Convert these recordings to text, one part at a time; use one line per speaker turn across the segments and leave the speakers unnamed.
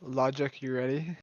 Logic, you ready?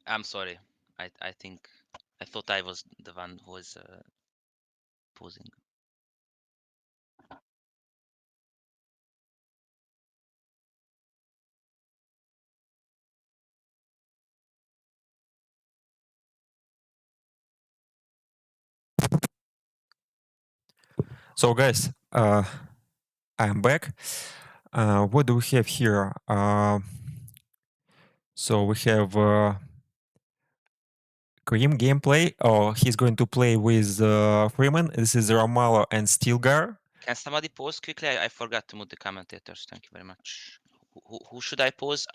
I'm sorry. I think I thought I was the one who was posing.
So, guys, I'm back. What do we have here? So we have Cream gameplay. Oh, he's going to play with Freeman. This is Ramallo and Stilgar.
Can somebody pause quickly? I forgot to mute the commentators. Thank you very much. Who should I pause?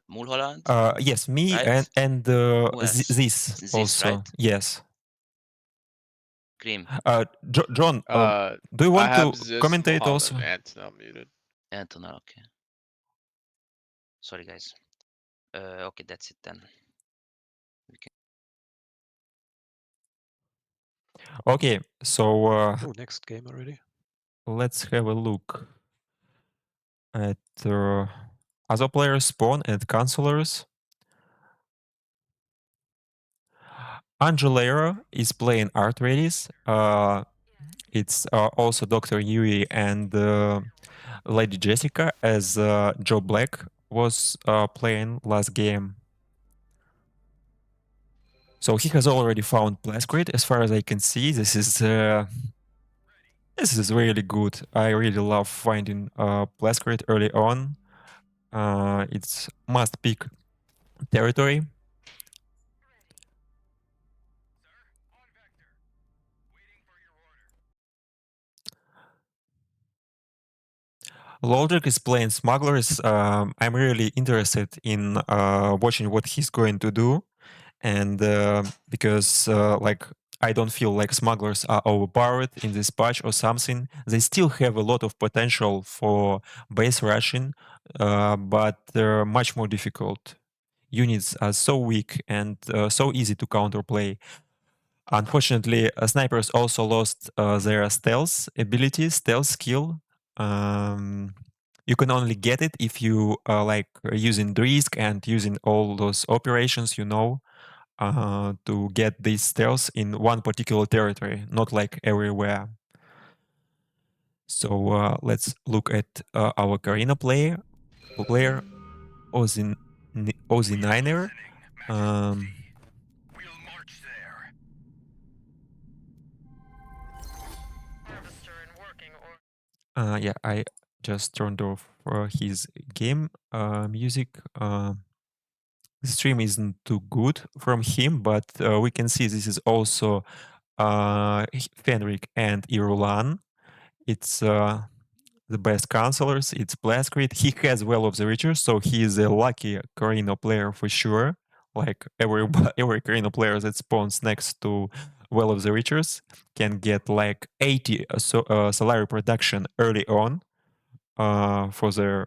Mulholland,
Yes, me
right?
and
Who else?
this
This, right?
also. Yes.
Cream.
John, do you
I
want to
have Ziz,
commentate
Mulholland,
also?
and Antonel muted.
Antonel, okay. Sorry, guys. Okay, that's it then. We can...
Okay, so
Oh, next game already.
let's have a look at other players' spawn and counselors. Angelera is playing Atreides. It's also Dr. Yui and Lady Jessica, as Joe Black was playing last game. So he has already found Blastgrid. As far as I can see, this is really good. I really love finding Blastgrid early on. It's must pick territory. Logic is playing Smugglers. I'm really interested in watching what he's going to do, and because like I don't feel like Smugglers are overpowered in this patch or something. They still have a lot of potential for base rushing, but they're much more difficult. Units are so weak and so easy to counterplay. Unfortunately, snipers also lost their stealth ability, stealth skill. Um, you can only get it if you like using Drisk and using all those operations, to get these stealth in one particular territory, not like everywhere. So let's look at our Corrino player, Ozzy, Ozzy Niner. Um, yeah, I just turned off his game music. The stream isn't too good from him, but we can see this is also Fenrik and Irulan. It's the best counselors. It's Blastgrid. He has Well of the Richer, so he is a lucky Corrino player for sure. Like every Corrino player that spawns next to Well of the Richers can get like 80 salary production early on for their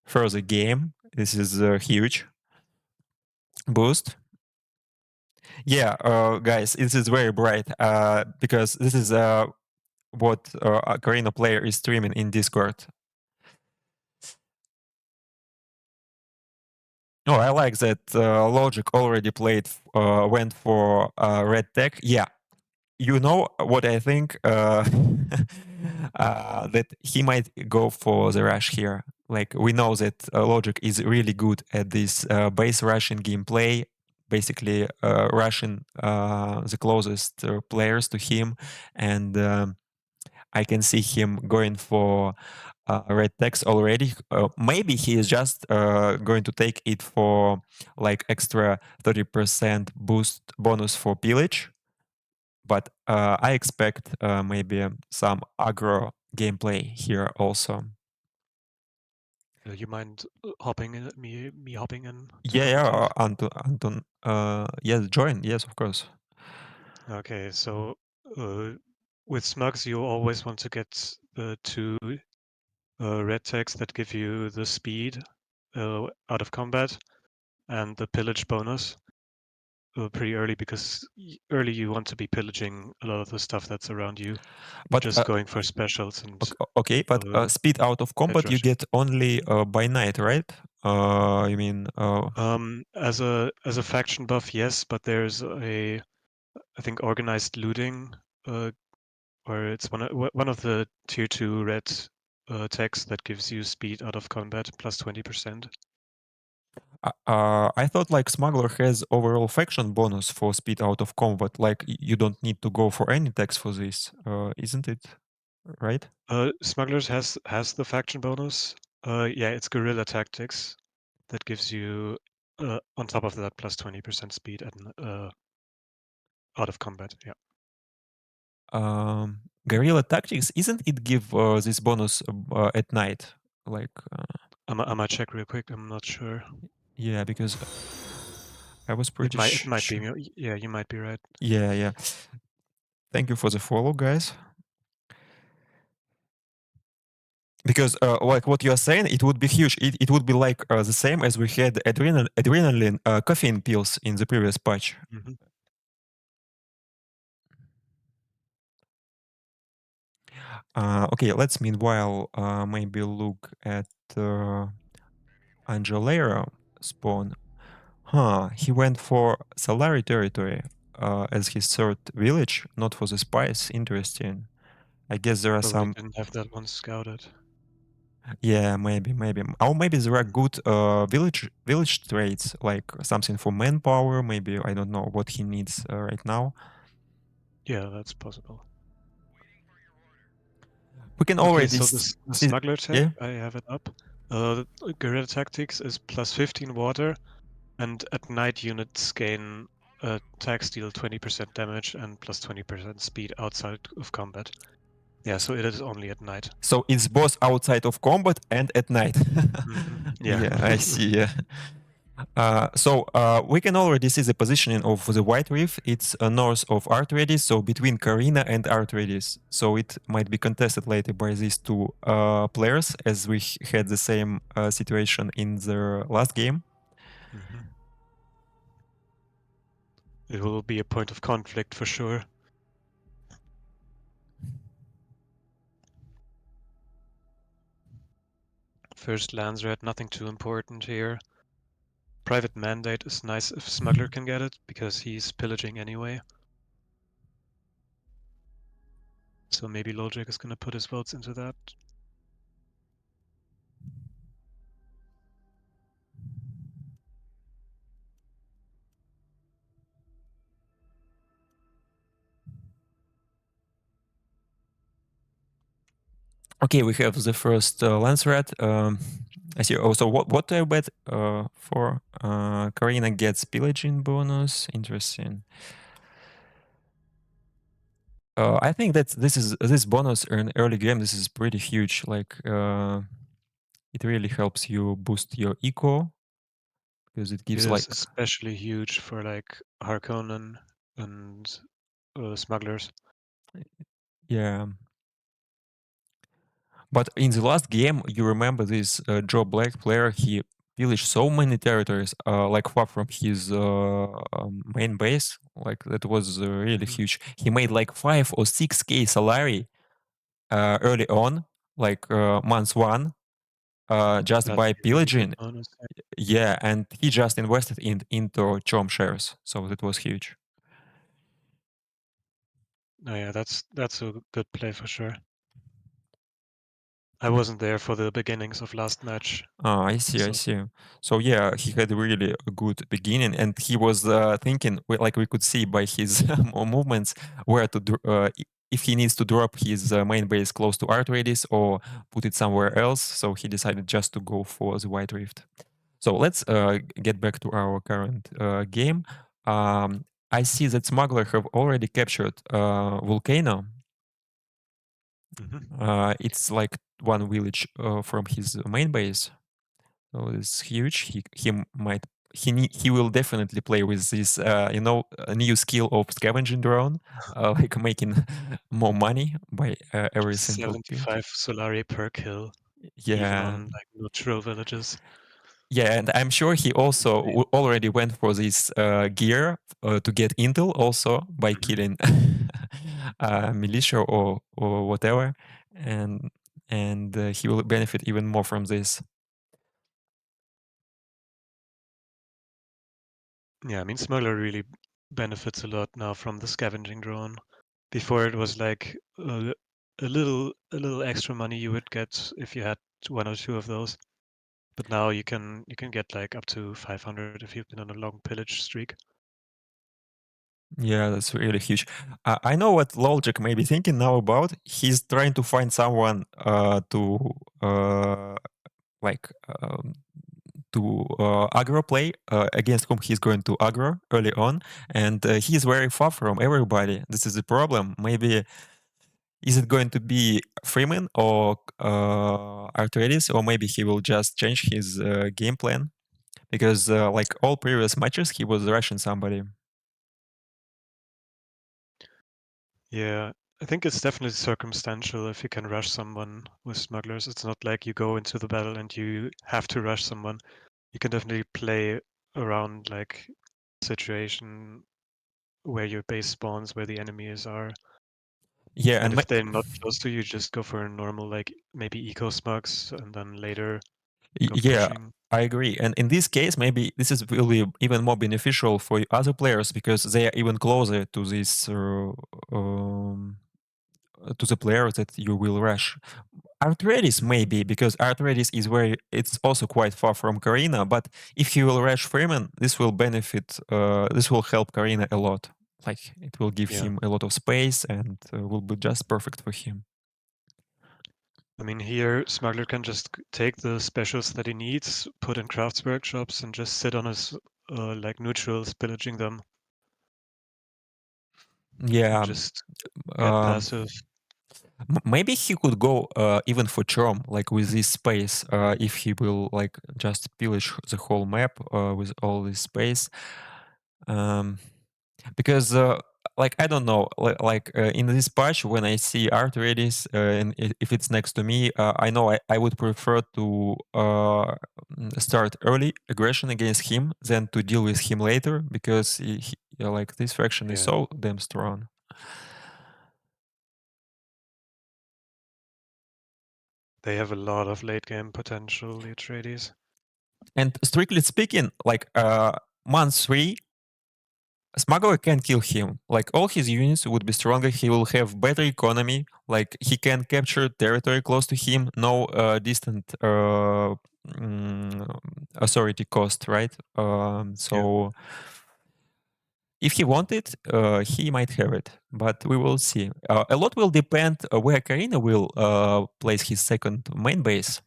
further game. This is a huge boost. Yeah, guys, this is very bright because this is what a Corrino player is streaming in Discord. Oh, I like that Logic already went for red tech. Yeah, you know what I think? That he might go for the rush here. Like, we know that Logic is really good at this base rushing gameplay, basically rushing the closest players to him, and I can see him going for red text already. Maybe he is just going to take it for like extra 30% boost bonus for pillage, but I expect maybe some aggro gameplay here also.
You mind hopping in, me hopping in to
Yeah, yeah,
commentate?
Anton, yes, join, yes, of course.
Okay, so with Smugs, you always want to get the two red tags that give you the speed out of combat and the pillage bonus pretty early, because early you want to be pillaging a lot of the stuff that's around you,
But
just going for specials and
okay, but speed out of
edge
combat you
rushing.
get only by night, right? You mean
As a faction buff, yes, but there's I think organized looting, or it's one of the tier 2 red tags that gives you speed out of combat plus 20%.
I thought like Smuggler has overall faction bonus for speed out of combat. Like you don't need to go for any tax for this, isn't it? Right?
Smugglers has the faction bonus. Yeah, it's guerrilla tactics that gives you on top of that plus 20% speed at out of combat. Yeah.
Guerrilla tactics, isn't it give this bonus at night? Like
I might check real quick. I'm not sure.
yeah, because I was
It
pretty
might be.
sure.
Yeah, you might be right.
Yeah, yeah. Thank you for the follow, guys. Because like what you are saying, it would be huge. It would be like the same as we had adrenaline caffeine pills in the previous patch.
Mhm.
Okay, let's meanwhile maybe look at Angelero spawn. Huh, he went for Solari territory as his third village, not for the spice. Interesting. I guess there are
Probably
some.
didn't have that one scouted.
Yeah, maybe. Or maybe there are
Mm.
good village traits, like something for manpower. Maybe I don't know what he needs right now.
Yeah, that's possible.
We can
Okay,
already
so this the
see.
smuggler tech,
Yeah.
I have it up. Guerrilla tactics is plus 15 water, and at night units gain attack deal 20% damage and plus 20% speed outside of combat. Yeah, so it is only at night.
So it's both outside of combat and at night.
Yeah.
Yeah, I see. Yeah. So we can already see the positioning of the White Reef. It's north of Atreides, so between Corrino and Atreides. So it might be contested later by these two players, as we had the same situation in the last game.
Mhm. It will be a point of conflict for sure. First lands red, nothing too important here. Private mandate is nice if smuggler can get it, because he's pillaging anyway. So maybe Logic is gonna put his votes into that.
Okay, we have the first lance red. I see. Oh, so what do I bet for? Corrino gets pillaging bonus. Interesting. I think that this bonus in early game. This is pretty huge. Like it really helps you boost your eco because it
It
gives
is
like
especially huge for like Harkonnen and smugglers.
yeah. But in the last game, you remember this Joe Black player? He pillaged so many territories, like far from his main base. Like that was really
Mhm.
huge. He made like 5 or 6K salary early on, like month one. just
That's
by
a really good
pillaging.
bonus.
Yeah, and he just invested into Chom shares, so that was huge.
Oh yeah, that's a good play for sure. I wasn't there for the beginnings of last match,
I see, I
so
see. So yeah, he had really a good beginning, and he was thinking, like we could see by his movements, where to if he needs to drop his main base close to Atreides or put it somewhere else. So he decided just to go for the White Rift. So let's get back to our current game. I see that Smuggler have already captured Volcano.
mhm.
It's like one village from his main base. So it's huge. He will definitely play with this a new skill of scavenging drone, like making more money by every single kill.
75 Solari per kill, even
Yeah,
on like neutral villages.
yeah, and I'm sure he also already went for this gear to get intel also by
Mhm.
killing militia or whatever, and he will benefit even more from this.
Yeah, I mean, Smuggler really benefits a lot now from the scavenging drone. Before it was like a little extra money you would get if you had one or two of those. But now you can get like up to 500 if you've been on a long pillage streak.
Yeah, that's really huge. I know what Logic may be thinking now about. He's trying to find someone to like to aggro play against whom he's going to aggro early on, and he's very far from everybody. This is the problem. Maybe is it going to be Freeman or Atreides, or maybe he will just change his game plan because like all previous matches, he was rushing somebody.
Yeah, I think it's definitely circumstantial if you can rush someone with smugglers. It's not like you go into the battle and you have to rush someone. You can definitely play around like situation where your base spawns, where the enemies are.
Yeah,
And
and
if they're not close to you, just go for a normal like maybe eco smugs and then later go
Yeah,
pushing.
I agree. And in this case, maybe this is will be even more beneficial for other players because they are even closer to this um, to the player that you will rush. Atreides
Mhm.
maybe because Atreides is where it's also quite far from Corrino. But if he will rush Freeman, this will benefit. This will help Corrino a lot. Like it will give
Yeah.
him a lot of space and will be just perfect for him.
I mean, here Smuggler can just take the specials that he needs, put in crafts workshops, and just sit on his like neutrals, pillaging them, and
Yeah.
just get
Um,
passive.
Maybe he could go even for Chrom, like with this space, if he will like just pillage the whole map with all this space. Um, because like I don't know, in this patch when I see art radius and if it's next to me, I know I would prefer to start early aggression against him than to deal with him later because like this faction is
Yeah,
so damn strong.
they have a lot of late game potential, the Atreides.
And strictly speaking, like month 3 Smuggler can kill him. Like all his units would be stronger. He will have better economy. Like he can capture territory close to him. No distant authority cost, right?
Yeah.
So if he wanted, he might have it, but we will see. A lot will depend where Corrino will place his second main base.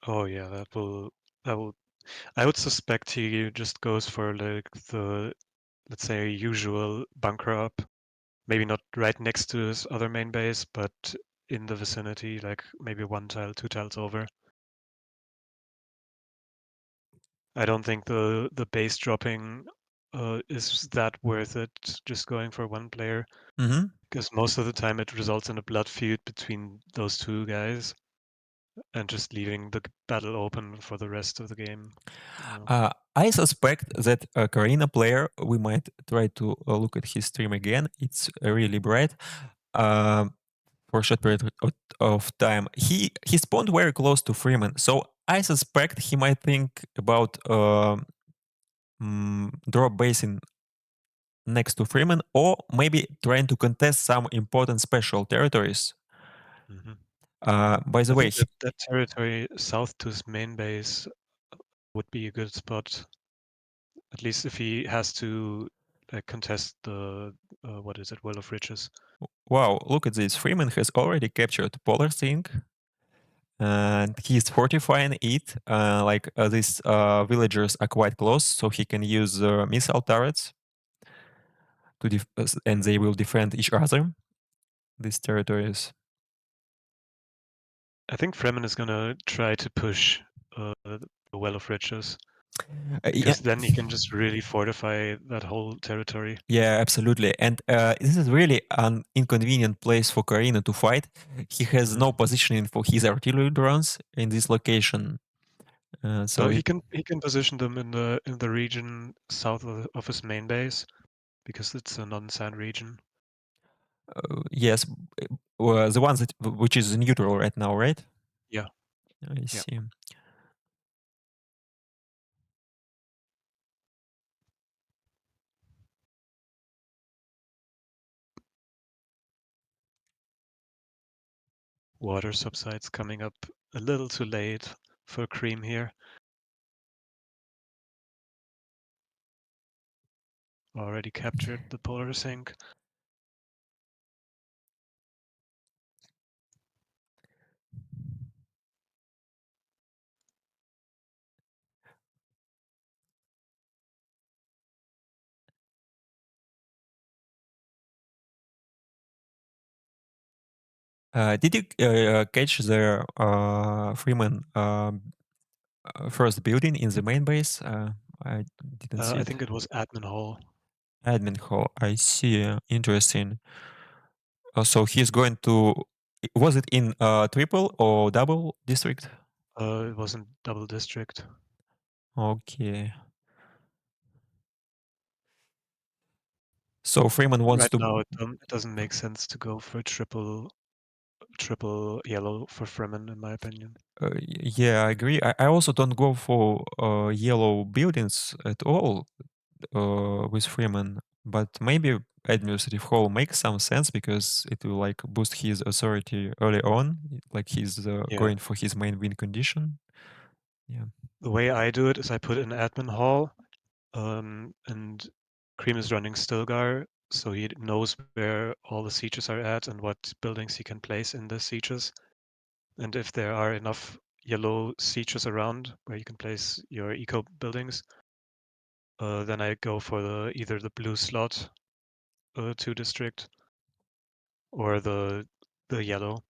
Oh yeah, that will. I would suspect he just goes for like the, let's say, usual bunker up. Maybe not right next to his other main base, but in the vicinity, like maybe one tile, two tiles over. I don't think the base dropping is that worth it, just going for one player,
Hmm.
because most of the time it results in a blood feud between those two guys and just leaving the battle open for the rest of the game.
I suspect that a Corrino player, we might try to look at his stream again. It's really bright. Um for a short period of time. He spawned very close to Freeman, so I suspect he might think about drop basing next to Freeman, or maybe trying to contest some important special territories.
Mhm.
By the
I
way,
think that that territory south to his main base would be a good spot, at least if he has to contest the what is it, Well of Riches.
wow, look at this. Freeman has already captured Polar Thing, and he's fortifying it. These villagers are quite close, so he can use missile turrets and they will defend each other. These territories.
I think Fremen is gonna try to push the Well of Riches
Yeah,
because then he can just really fortify that whole territory.
yeah, absolutely. And this is really an inconvenient place for Corrino to fight. He has no
Mhm.
positioning for his artillery drones in this location. So
He can position them in the region south of his main base because it's a non-sand region.
yes, the ones that which is neutral right now, right?
Yeah,
I
yeah.
see.
Water subsides coming up a little too late for Cream here. Already captured the polar sink.
Did you catch the Freeman first building in the main base? I didn't see
I
it.
think it was Admin Hall.
Admin hall. I see. Interesting. So he's going to. Was it in triple or double district?
It wasn't double district.
Okay. So Freeman wants
Right
to.
now, it doesn't make sense to go for triple yellow for Fremen, in my opinion.
Yeah, I agree. I also don't go for yellow buildings at all with Freeman, but maybe administrative hall makes some sense because it will like boost his authority early on, like he's
Yeah.
going for his main win condition. Yeah.
The way I do it is I put in Admin Hall, and Cream is running Stilgar, so he knows where all the sieges are at and what buildings he can place in the sieges. And if there are enough yellow sieges around where you can place your eco buildings, then I go for either the blue slot 2 district or the yellow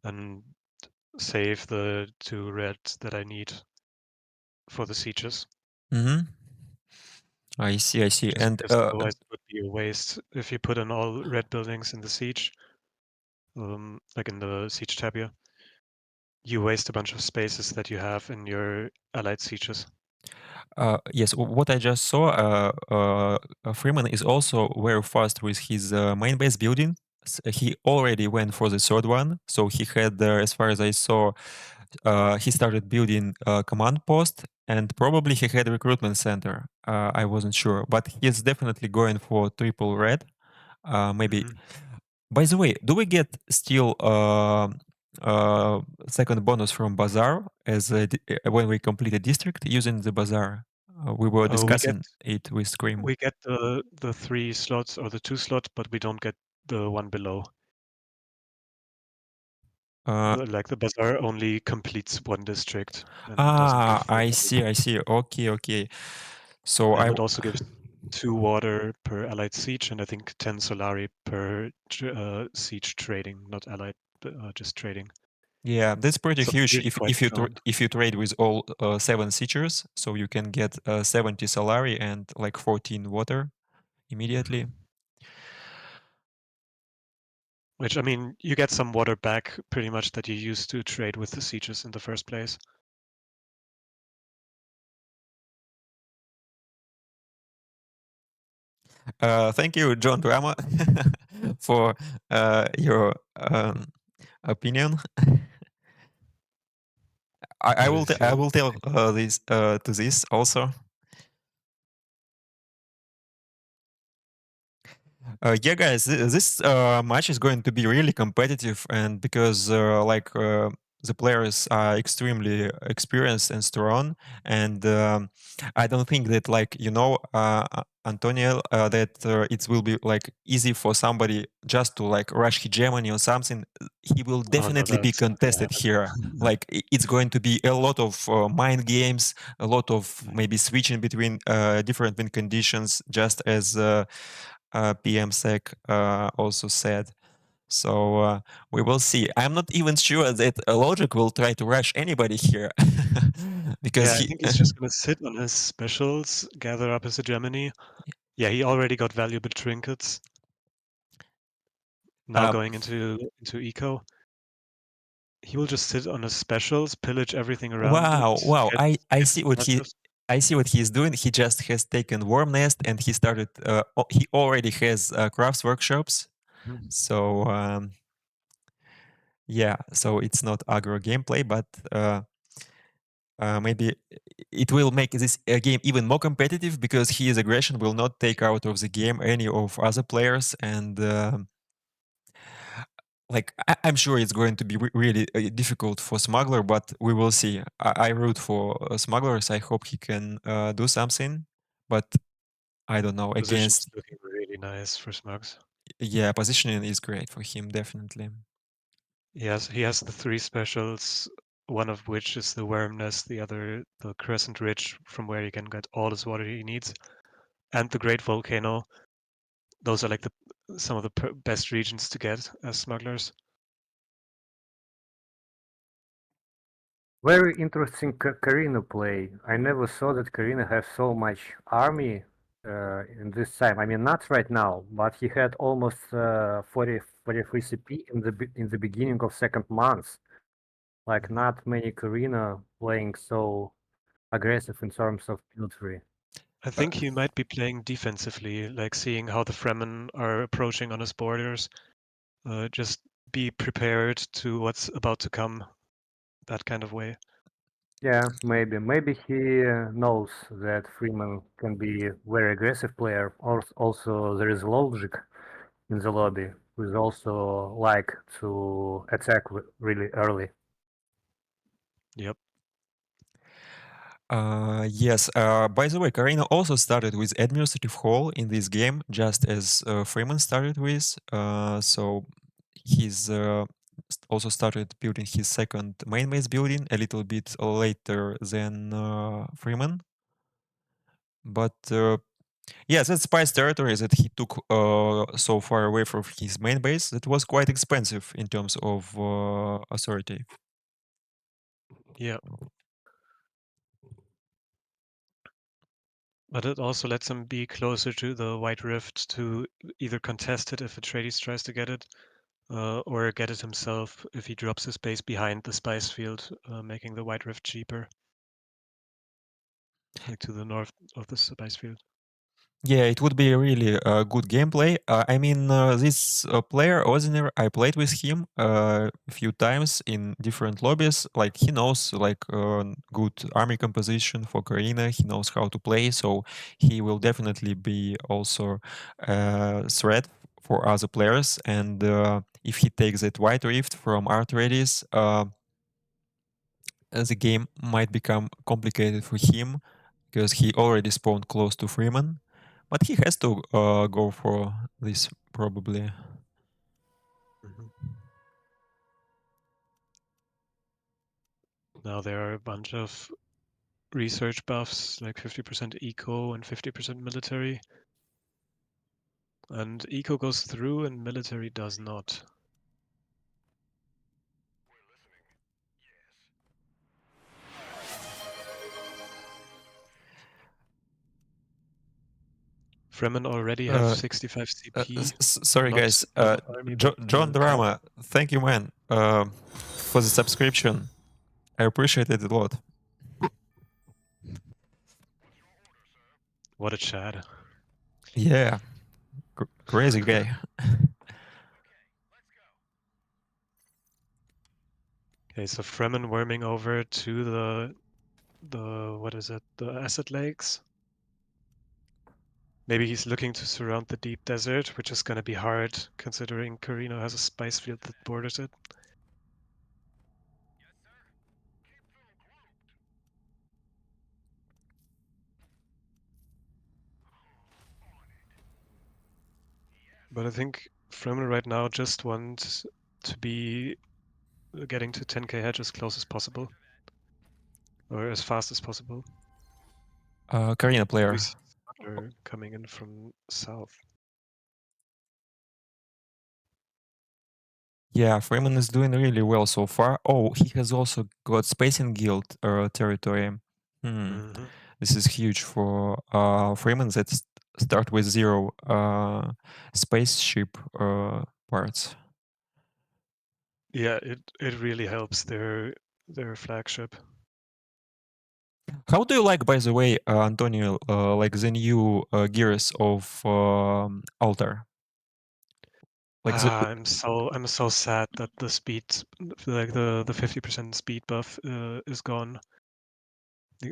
and save the 2 red that I need for the sieges.
Mm-hmm. I see. I see.
Just
And
because otherwise it would be a waste if you put in all red buildings in the siege, like in the siege tab here. You waste a bunch of spaces that you have in your allied sieges.
yes, what I just saw, Freeman is also very fast with his main base building. He already went for the third one, so he had, as far as I saw, he started building a command post, and probably he had a recruitment center. I wasn't sure, but he's definitely going for triple red. Maybe.
Mhm.
By the way, do we get still second bonus from Bazaar as when we complete a district using the Bazaar? We were
We get
discussing it with Scream.
we get the 3 slots or the 2 slot, but we don't get the one below.
Uh,
Like the bazaar only completes 1 district and doesn't give the
I
other
see, I
2.
see. Okay, okay. So
And it also gives 2 water per allied siege, and I think 10 solari per siege trading, not allied, just trading.
yeah, that's pretty
So it's
huge.
really quite strong.
If you trade with all 7 siegers, so you can get 70 salary and like 14 water immediately.
Mhm. Which, I mean, you get some water back pretty much that you used to trade with the sieges in the first place.
Thank you, John Drama. for your opinion. I will I will tell this to this also. Yeah, guys, this match is going to be really competitive, and because the players are extremely experienced and strong, and I don't think that Antonio, that it will be like easy for somebody just to like rush hegemony or something. He will
Oh no,
definitely be
that's not gonna
contested here.
happen.
Like it's going to be a lot of mind games, a lot of maybe switching between different win conditions, just as PMSec also said. So we will see. I'm not even sure that Logic will try to rush anybody here because
Yeah, I
he.
think he's just gonna sit on his specials, gather up his hegemony. Yeah, he already got valuable trinkets. Now going into eco. He will just sit on his specials, pillage everything around it,
Wow! I
get
see
his
what he.
passives.
I see what he's doing. He just has taken Worm Nest and he started. He already has crafts workshops.
Mhm.
So yeah, so it's not aggro gameplay, but maybe it will make this game even more competitive because his aggression will not take out of the game any of other players, and like I'm sure it's going to be really difficult for Smuggler, but we will see. I root for Smugglers. I hope he can do something, but I don't know.
Position's
Against,
looking really nice for Smugs.
yeah, positioning is great for him, definitely.
He has the three specials, one of which is the Worm Nest, the other the Crescent Ridge, from where he can get all his water he needs, and the Great Volcano. Those are like some of the best regions to get as smugglers.
Very interesting Corrino play. I never saw that Corrino has so much army in this time. I mean, not right now, but he had almost 43 CP in the beginning of second month. Like not many Corrino playing so aggressive in terms of military.
I think he might be playing defensively, like seeing how the Fremen are approaching on his borders. Just be prepared to what's about to come, that kind of way.
Yeah, maybe he knows that Freeman can be very aggressive player. Also, there is logic in the lobby who is also like to attack really early.
Yep.
Yes. By the way, Corrino also started with administrative hall in this game, just as Freeman started with. So he's also started building his second main base building a little bit later than Freeman. But yeah, that spice territory that he took so far away from his main base, that was quite expensive in terms of authority.
Yeah. But it also lets him be closer to the White Rift to either contest it if Atreides tries to get it, or get it himself if he drops his base behind the spice field, making the White Rift cheaper, like to the north of the spice field.
Yeah, it would be a really good gameplay. I mean, this player, Oziner, I played with him a few times in different lobbies. Like, he knows like good army composition for Corrina. He knows how to play, so he will definitely be also a threat for other players. And if he takes that White Rift from Atreides, the game might become complicated for him because he already spawned close to Freeman. But he has to go for this probably.
Mhm. Now there are a bunch of research buffs, like 50% eco and 50% military. And eco goes through and military does not. Fremen already have
Uh,
65 CP.
Sorry,
Not
guys.
a lot of army, but
John
crap.
Drama, thank you, man, for the subscription. I appreciate it a lot.
What a Chad.
Yeah, crazy guy.
Okay, so Fremen worming over to the what is it? The acid lakes. Maybe he's looking to surround the deep desert, which is going to be hard considering Corrino has a spice field that borders it. But I think Fremen right now just want to be getting to 10k hedge as close as possible, or as fast as possible.
Corrino player.
We see Smuggler coming in from south.
Yeah, Freeman is doing really well so far. Oh, he has also got Spacing Guild territory.
Mm-hmm.
This is huge for Freeman that start with 0 spaceship parts.
Yeah, it really helps their flagship.
How do you like, by the way, Antonio, like the new gears of Altar? Like the
I'm so sad that the speed, like the 50% speed buff, is gone.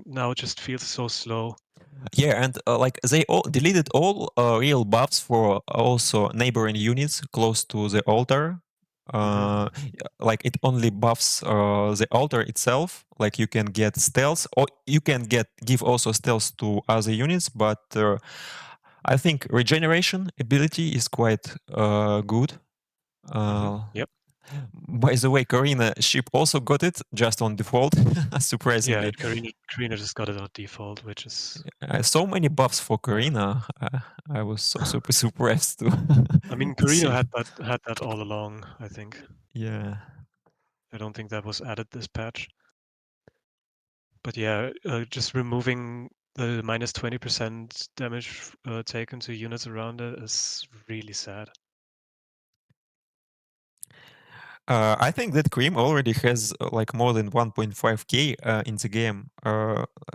Now it just feels so slow.
yeah, and like they all deleted all real buffs for also neighboring units close to the altar.
Mm-hmm.
Like it only buffs the altar itself. Like you can get stealth, or you can give also stealth to other units. But I think regeneration ability is quite good.
Yep.
By the way, Corrina ship also got it just on default,
Yeah,
surprisingly.
Karina just got it on default, which is.
So many buffs for
Yeah.
Corrina. I was so super surprised to,
I mean,
to
Corrino
see.
had that all along, I think.
Yeah.
I don't think that was added this patch. But yeah, just removing the minus 20% damage taken to units around it is really sad.
I think that Cream already has like more than 1.5k in the game.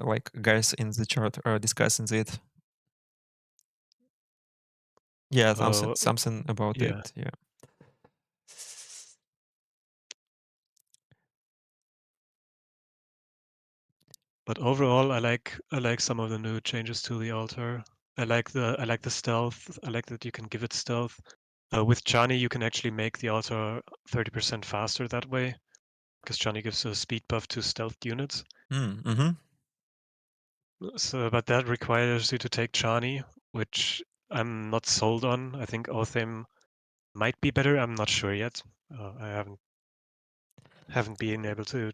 Like guys in the chat are discussing it. Yeah, something about
Yeah.
it. Yeah.
But overall, I like some of the new changes to the altar. I like the stealth. I like that you can give it stealth. With Chani, you can actually make the altar 30% faster that way, because Chani gives a speed buff to stealth units.
Mm-hmm.
So, but that requires you to take Chani, which I'm not sold on. I think Othim might be better. I'm not sure yet. I haven't been able to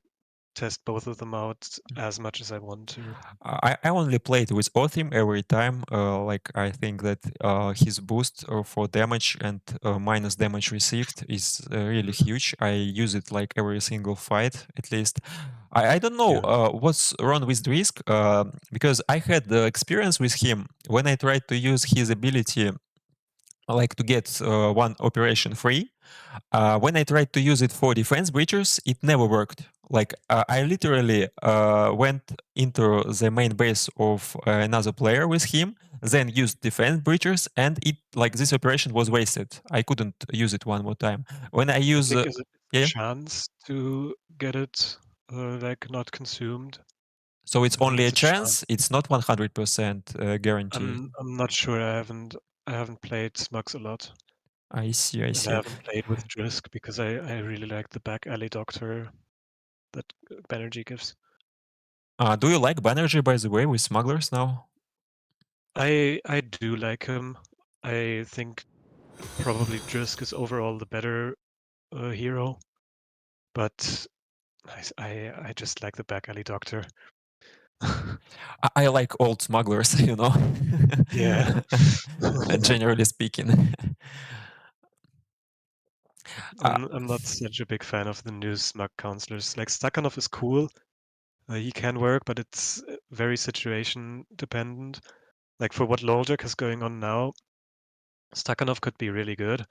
test both of them out as much as I want to.
I only played with Othim every time. Like I think that his boost for damage and minus damage received is really huge. I use it like every single fight, at least. I don't know
Yeah.
what's wrong with Drisk, because I had the experience with him when I tried to use his ability, like to get one operation free. When I tried to use it for defense breachers, it never worked. Like I literally went into the main base of another player with him, then used defense breachers, and it like this operation was wasted. I couldn't use it one more time. When I
I
use,
think is it a
yeah,
chance to get it like not consumed.
so it's
I think
only a
it's a chance.
chance. It's not 100% guarantee.
I'm not sure. I haven't played Smugs a lot,
I see. I
and I
see.
haven't played with Drisk because I really like the back alley doctor that Banerjee gives.
Do you like Banerjee, by the way, with Smugglers now?
I do like him. I think probably Drisk is overall the better hero, but I just like the back alley doctor.
I like old Smugglers, you know.
Yeah.
Generally speaking. Uh,
I'm not such a big fan of the new Smug counselors. Like Stakhanov is cool. He can work, but it's very situation dependent. Like for what Loljak is going on now, Stakhanov could be really good,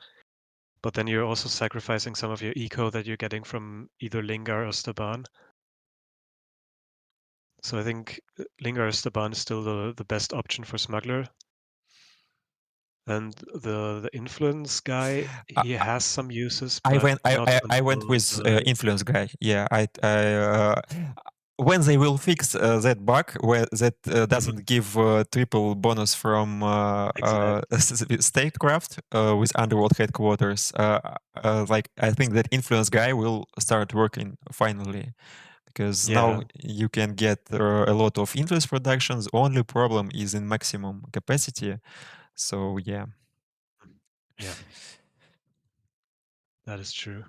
but then you're also sacrificing some of your eco that you're getting from either Lingar or Staban. So I think Lingar or Staban is still the best option for Smuggler. And the influence guy,
I,
he has some uses,
I
but
went
not
I went
until
with influence guy. Yeah, when they will fix that bug where that doesn't give triple bonus from
Exactly.
statecraft with underworld headquarters, like I think that influence guy will start working finally, because now
Yeah,
you can get a lot of influence productions. Only problem is in maximum capacity. So yeah.
yeah, that is true.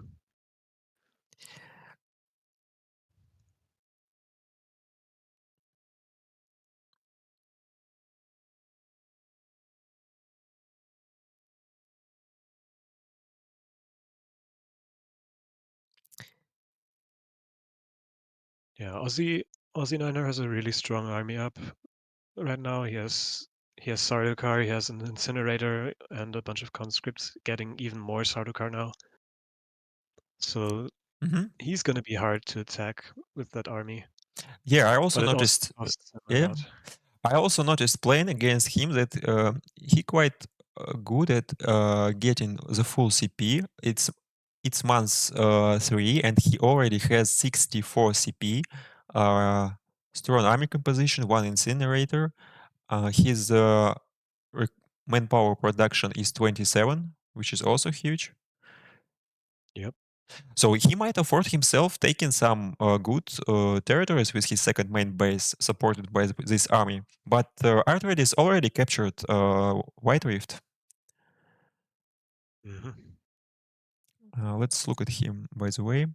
Yeah, Aussie Niner has a really strong army up right now. He has Sardaukar, he has an incinerator and a bunch of conscripts, getting even more Sardaukar now. So
hmm
he's gonna be hard to attack with that army,
Yeah, I also
but it also
noticed.
costs him a
Yeah,
lot.
I also noticed playing against him that he quite good at getting the full CP. It's month 3, and he already has 64 CP. Strong army composition, one incinerator. His manpower production is 27, which is also huge.
Yep.
So he might afford himself taking some good territories with his second main base, supported by this army. But Atreides already captured White Rift.
Hmm.
Let's look at him, by the way.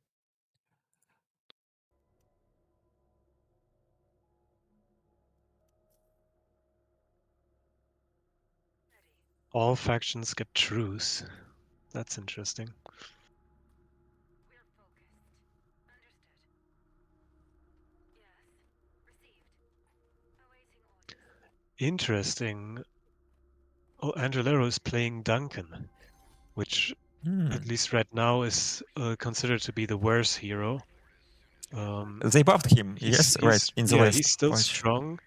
All factions get truce. That's interesting. Interesting. Oh, Angelero is playing Duncan, which
Hmm.
at least right now is considered to be the worse hero.
They buffed him, yes, right, in the
He's
last
still
patch.
strong,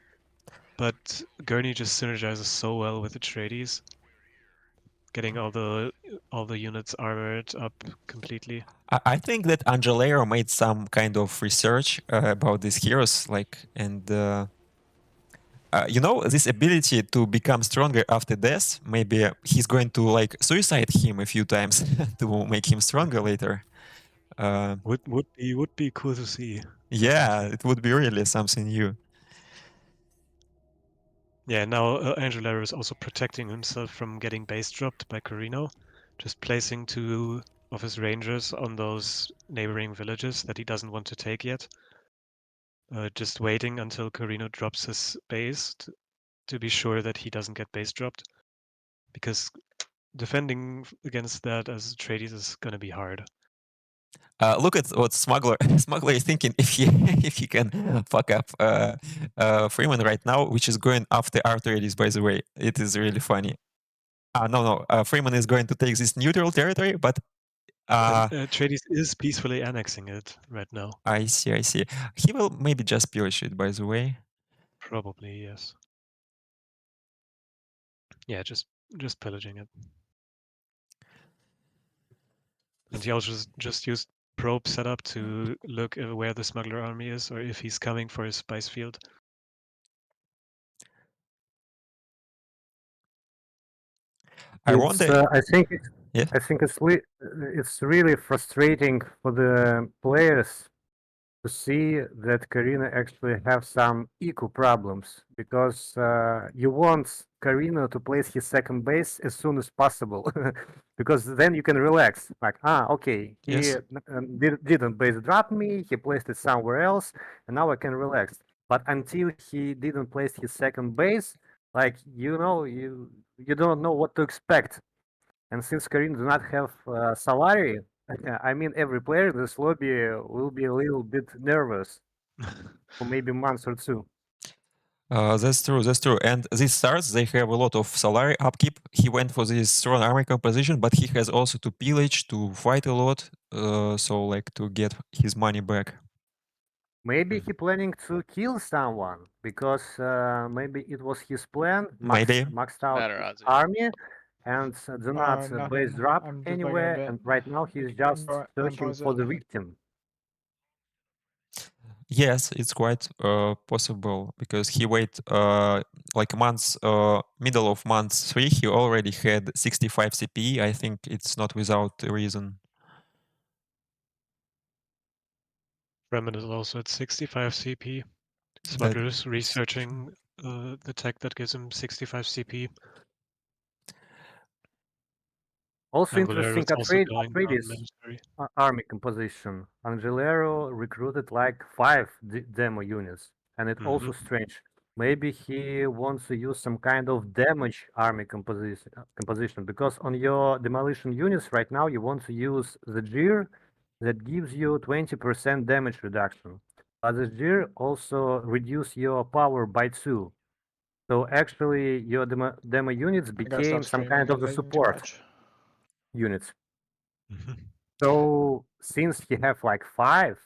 but Gurney just synergizes so well with Atreides, getting all the units armored up completely.
I think that Angelero made some kind of research about these heroes, like, and this ability to become stronger after death. Maybe he's going to like suicide him a few times to make him stronger later. Uh,
Would be cool to see.
yeah,
Definitely.
it would be really something new.
Yeah, now Angelero is also protecting himself from getting base dropped by Corrino, just placing 2 of his rangers on those neighboring villages that he doesn't want to take yet. Just waiting until Corrino drops his base to be sure that he doesn't get base dropped, because defending against that as Atreides is gonna be hard.
Look at what Smuggler is thinking if he if he can fuck up Freeman right now, which is going after Atreides. By the way, it is really funny. No. Freeman is going to take this neutral territory, but
And
uh,
Atreides is peacefully annexing it right now.
I see. He will maybe just pillage it. By the way,
Probably, yes. Yeah, just pillaging it. And he also just used probe setup to look at where the smuggler army is, or if he's coming for his spice field.
I
It's
wonder.
I think it's
Yeah,
I think it's really frustrating for the players to see that Corrino actually have some eco problems, because you want Corrino to place his second base as soon as possible, because then you can relax. Like, okay, he
yes.
didn't base drop me, he placed it somewhere else, and now I can relax. But until he didn't place his second base, like, you don't know what to expect. And since Corrino do not have salary, I mean, every player in this lobby will be a little bit nervous for maybe months or two.
That's true. That's true. And these stars, they have a lot of salary upkeep. He went for this strong army composition, but he has also to pillage, to fight a lot, so like to get his money back.
Maybe he planning to kill someone, because maybe it was his plan,
Maybe.
maxed out
Better
his
odds.
army, and do not base
Nothing.
drop
I'm just looking a
anywhere.
bit.
And right now he's just searching
Unpause
for
it.
the victim.
Yes, it's quite possible because he wait like months, middle of month 3, he already had 65 CP. I think it's not without a reason.
Fremen is also at 65 CP.
That
Smugglers
is
researching the tech that gives him 65 CP.
Also
Angular
interesting,
is also going down
Atreides
military.
army composition. Angelero recruited like 5 demo units, and it's also strange. Maybe he wants to use some kind of damage army composition because on your demolition units right now you want to use the gear that gives you 20% damage reduction. But the gear also reduce your power by 2. So actually your demo units
I gotta
became
stop
some
streaming.
kind
I'm
of the
lagging too
support
much.
units. So since he have like 5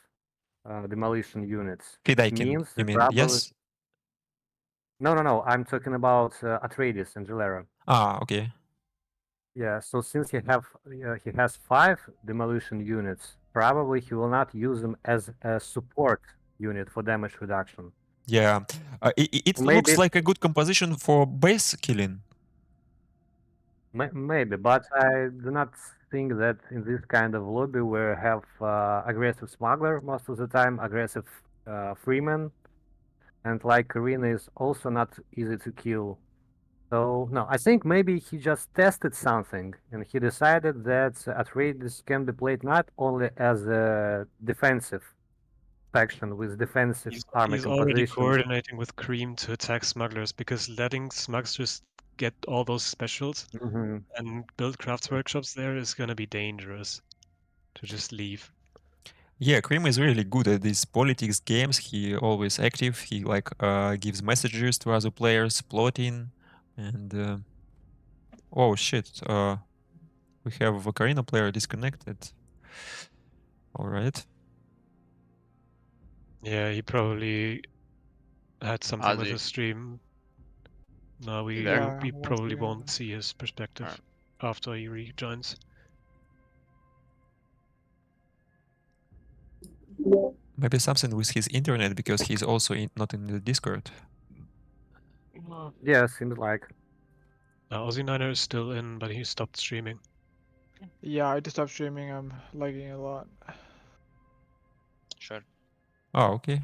demolition units, it
Fidaikin,
means
you
that
mean?
probably
Yes.
no. I'm talking about Atreides and Gilera.
Ah, okay.
Yeah. So since he has 5 demolition units, probably he will not use them as a support unit for damage reduction.
Yeah, it looks
Maybe
like a good composition for base killing.
maybe, but I do not think that in this kind of lobby where have aggressive smuggler most of the time, aggressive freeman, and like Corrino is also not easy to kill. So no, I think maybe he just tested something and he decided that Atreides can be played not only as a defensive faction with defensive army
He's already
composition.
coordinating with Cream to attack smugglers because letting smugglers get all those specials and build crafts workshops there is gonna be dangerous to just leave.
Yeah, Krim is really good at these politics games. He always active. He like gives messages to other players, plotting, and oh shit, we have a Corrino player disconnected. All right.
Yeah, he probably had something with
Ozzy,
his stream. No,
you
we
there?
Yeah,
we
once
probably
again.
won't see his perspective after he rejoins.
Maybe something with his internet because he's also not in the Discord.
Yeah, seems like.
Aussie Niner is still in, but he stopped streaming.
Yeah, I just stopped streaming. I'm lagging a lot.
Sure.
Oh, okay.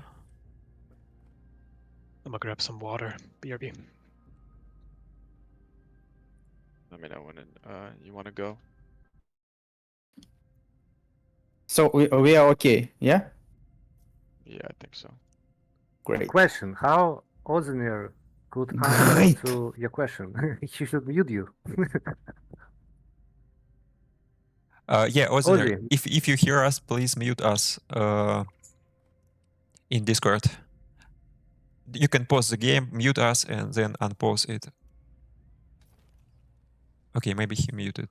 I'm gonna grab some water. BRB.
Let me know when you want to go.
So we are okay, yeah?
Yeah, I think so.
Great.
Question: how Ozner could answer
Great.
to your question? He should mute you.
Yeah, Oziner,
Ozzy,
if you hear us, please mute us in Discord. You can pause the game, mute us, and then unpause it. Okay, maybe he muted.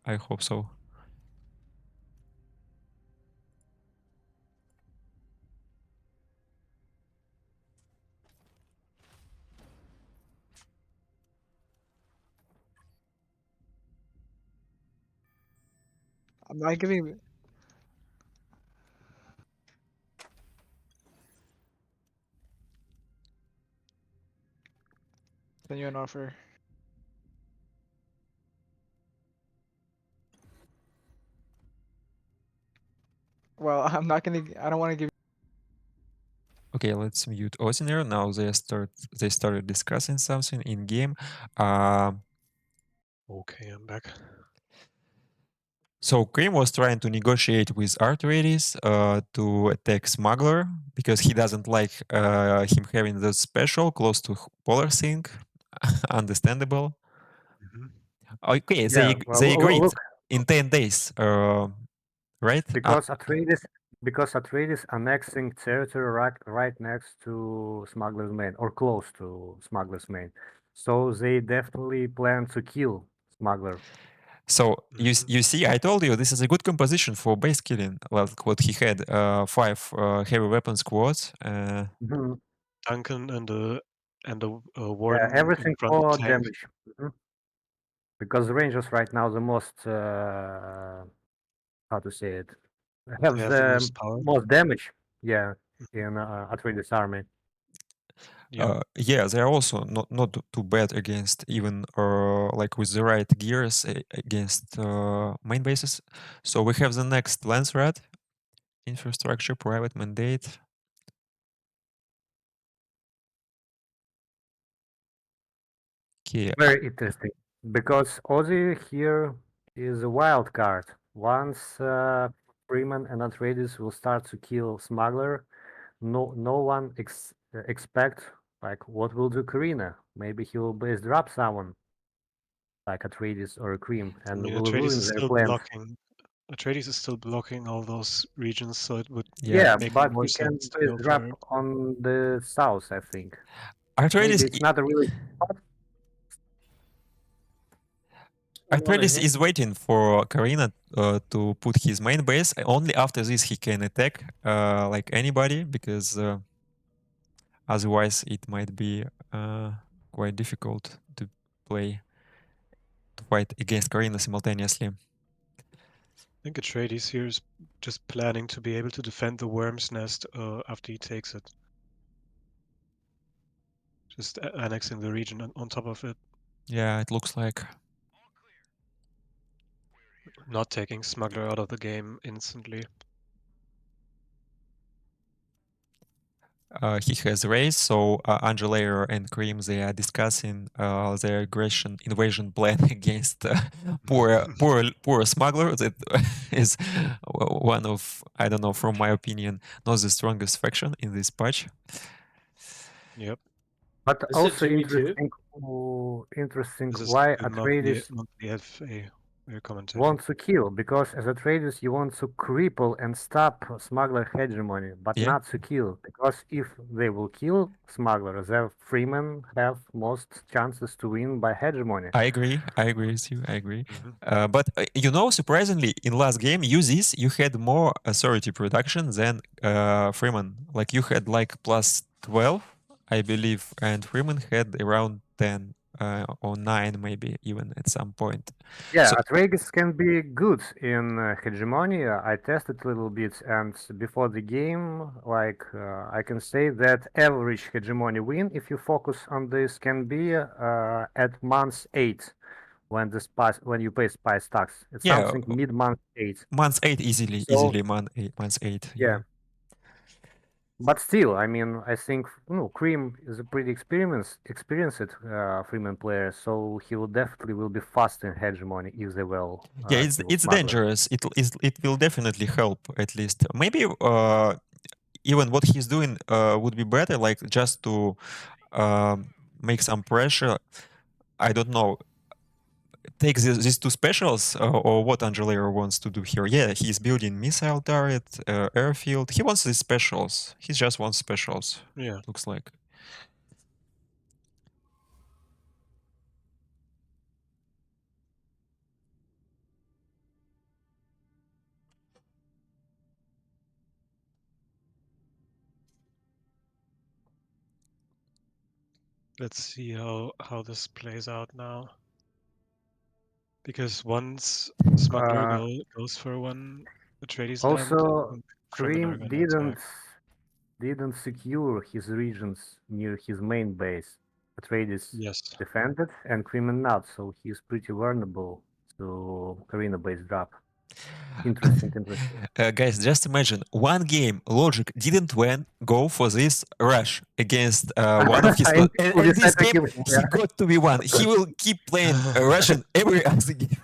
I hope so.
I'm not giving. Send you an offer. Well, I'm not gonna. I don't want to give.
Okay, let's mute Oziner. Now they started discussing something in game.
Okay, I'm back.
So Krim was trying to negotiate with Atreides to attack Smuggler because he doesn't like him having the special close to Polar Sync. Understandable. Okay,
yeah,
they agreed
look,
in 10 days, right?
because Atreides annexing territory right next to Smuggler's Main or close to Smuggler's Main, so they definitely plan to kill Smuggler.
So you see, I told you this is a good composition for base killing. Like what he had, 5 heavy weapon squads.
Duncan and the
Yeah,
warden in
everything
front of
for
tank.
damage. because the Rangers right now the most how to say it have
They have the
the
most power.
most damage. Yeah, in Atreides army.
Yeah.
Yeah, they're also not too bad against even like with the right gears against main bases. So we have the next lens red, infrastructure, private mandate. Okay,
Very interesting because Ozzy here is a wild card. Once Freeman and Atreides will start to kill Smuggler, no one expect like what will do Corrino. Maybe he will base drop someone like Atreides or Cream
I
and
mean,
will
Atreides
ruin
is
their
still
plans.
blocking. Atreides is still blocking all those regions, so it would
yeah,
Yeah,
make
but
more
he can
sense to
base
go
drop
for it.
on the south, I think.
Atreides,
Maybe it's not a really
Atreides is waiting for Corrino to put his main base. Only after this he can attack like anybody, because otherwise it might be quite difficult to fight against Corrino simultaneously.
I think Atreides here is just planning to be able to defend the worm's nest after he takes it. Just annexing the region on top of it,
Yeah, it looks like.
not taking Smuggler out of the game instantly.
He has raised, so Angelair and Cream, they are discussing their invasion plan against poor smuggler. That is one of, I don't know, from my opinion, not the strongest faction in this patch.
Yep.
But
This is
also
a 2v2.
interesting
This is
why
the monthly
Atreides
FFA we're commentating.
want to kill, because as Atreides you want to cripple and stop smuggler hegemony, but
Yeah.
not to kill, because if they will kill smuggler, their freemen have most chances to win by hegemony.
I agree with you. I agree.
Mhm.
But surprisingly, in last game, you had more authority production than Freeman. Like you had like plus 12, I believe, and Freeman had around 10 or 9, maybe even at some point.
Yeah,
So
Atreides can be good in hegemony. I tested a little bit, and before the game, like I can say that average hegemony win, if you focus on this, can be at month 8 when you pay spice tax. It's
yeah,
something mid-month 8.
month 8
So
month 8.
yeah,
Yeah.
but still, I mean, I think Cream is a pretty experienced Freeman player, so he will definitely will be fast in hegemony if they will
Yeah,
kill
it's
Smuggler.
dangerous. It will definitely help, at least. Maybe even what he's doing would be better, like just to make some pressure. I don't know. Take these two specials, or what Angelair wants to do here. Yeah, he's building missile turret, airfield. He wants these specials. He just wants specials.
Yeah.
Looks like.
Let's see how this plays out now. Because once Smuggler goes for one Atreides land, I
Also,
think Fremen are
Cream
gonna attack.
didn't secure his regions near his main base. Atreides
Yes.
defended and Cream not, so he's pretty vulnerable to Corrino base drop. Interesting.
Guys, just imagine one game Logic didn't go for this rush against one of his
In
and
this
this
type of
game
game,
he got to be one. He will keep playing Russian every other game.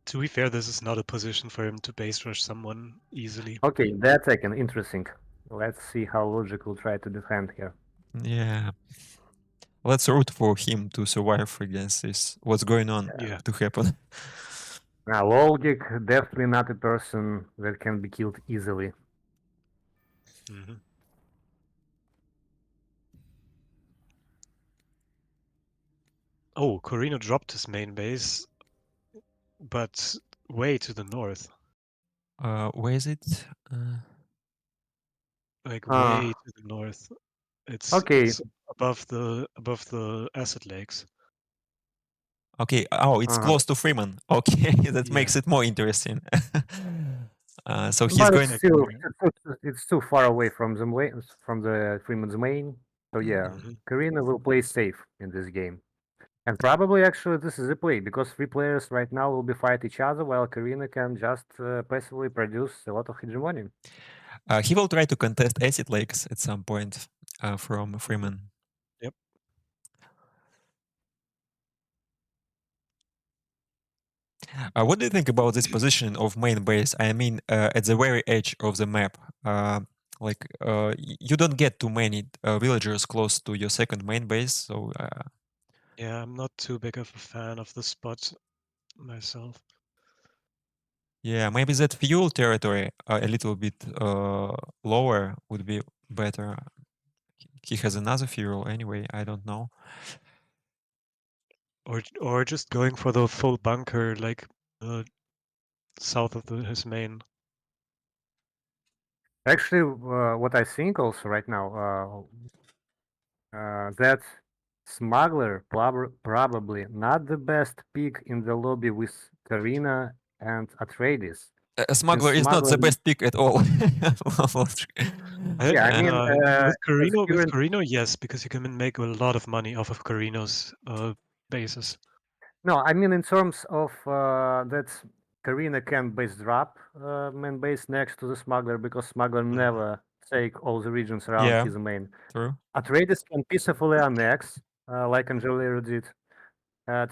To be fair, this is not a position for him to base rush someone easily.
Okay, that's second. Interesting. Let's see how Logic will try to defend here.
Yeah. Let's root for him to survive against this. What's going on to happen?
Now, Logic definitely not a person that can be killed easily.
Mm-hmm. Oh, Corrino dropped his main base, but way to the north.
Where is it?
like
Uh,
way to the north.
okay.
It's above the acid lakes.
Okay. Oh, it's
Uh,
close to Fremen. Okay, that
Yeah.
makes it more interesting. So he's
but
going.
it's still
Exactly.
it's too far away from the Freeman's main. So yeah,
Mhm.
Corrino will play safe in this game. And probably actually this is a play because three players right now will be fight each other while Corrino can just passively produce a lot of hegemony.
He will try to contest acid lakes at some point from Freeman.
Yep.
What do you think about this position of main base? I mean, at the very edge of the map. You don't get too many villagers close to your second main base, so
Yeah, I'm not too big of a fan of the spot myself.
yeah, maybe that fuel territory a little bit lower would be better. He has another fuel anyway. I don't know.
Or just going for the full bunker, like south of his main.
Actually, what I think also right now, that Smuggler probably not the best pick in the lobby with Corrino and Atreides.
A smuggler is not
Smuggler,
the best pick at all.
yeah, I mean,
With
as current,
Corrino, yes, because you can make a lot of money off of Corrino's bases.
no, I mean in terms of that Corrino can base drop main base next to the Smuggler because Smuggler never take all the regions around
Yeah,
his main.
true.
Atreides can peacefully annex, like Angelero did,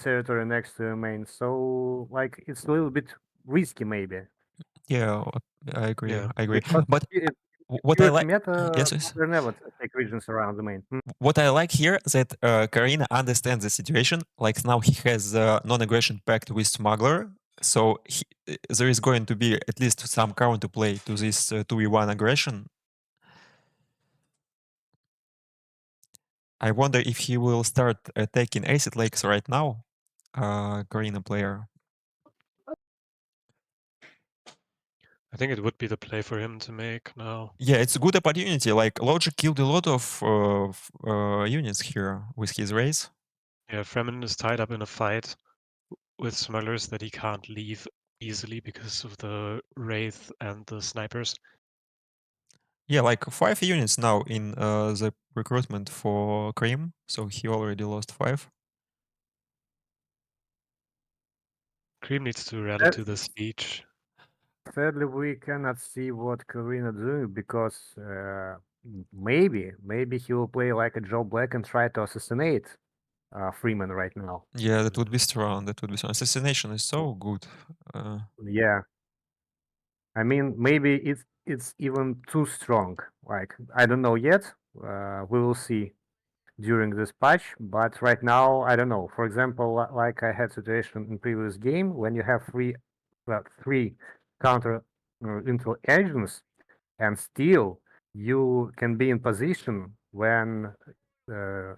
territory next to the main. So like it's a little bit risky maybe.
Yeah, I agree.
Yeah.
I agree.
Because
But what I
pure
like,
meta,
yes, yes.
Smuggler never take regions around the main.
What I like here that Karina understands the situation. Like now he has non-aggression pact with Smuggler, so there is going to be at least some counterplay to this 2v1 aggression. I wonder if he will start attacking acid lakes right now, Karina player.
I think it would be the play for him to make now.
Yeah, it's a good opportunity. Like Logic killed a lot of units here with his race.
Yeah, Fremen is tied up in a fight with smugglers that he can't leave easily because of the Wraith and the snipers.
Yeah, like 5 units now in the recruitment for Cream, so he already lost 5.
Cream needs to rally
That-
to the siege.
Sadly, we cannot see what Corina doing because maybe he will play like a Joe Black and try to assassinate Freeman right now.
Yeah, that would be strong. That would be strong. Assassination is so good.
Yeah, I mean maybe it's even too strong. Like I don't know yet. We will see during this patch, but right now I don't know. For example, like I had situation in previous game when you have three counter intel agents, and still you can be in position when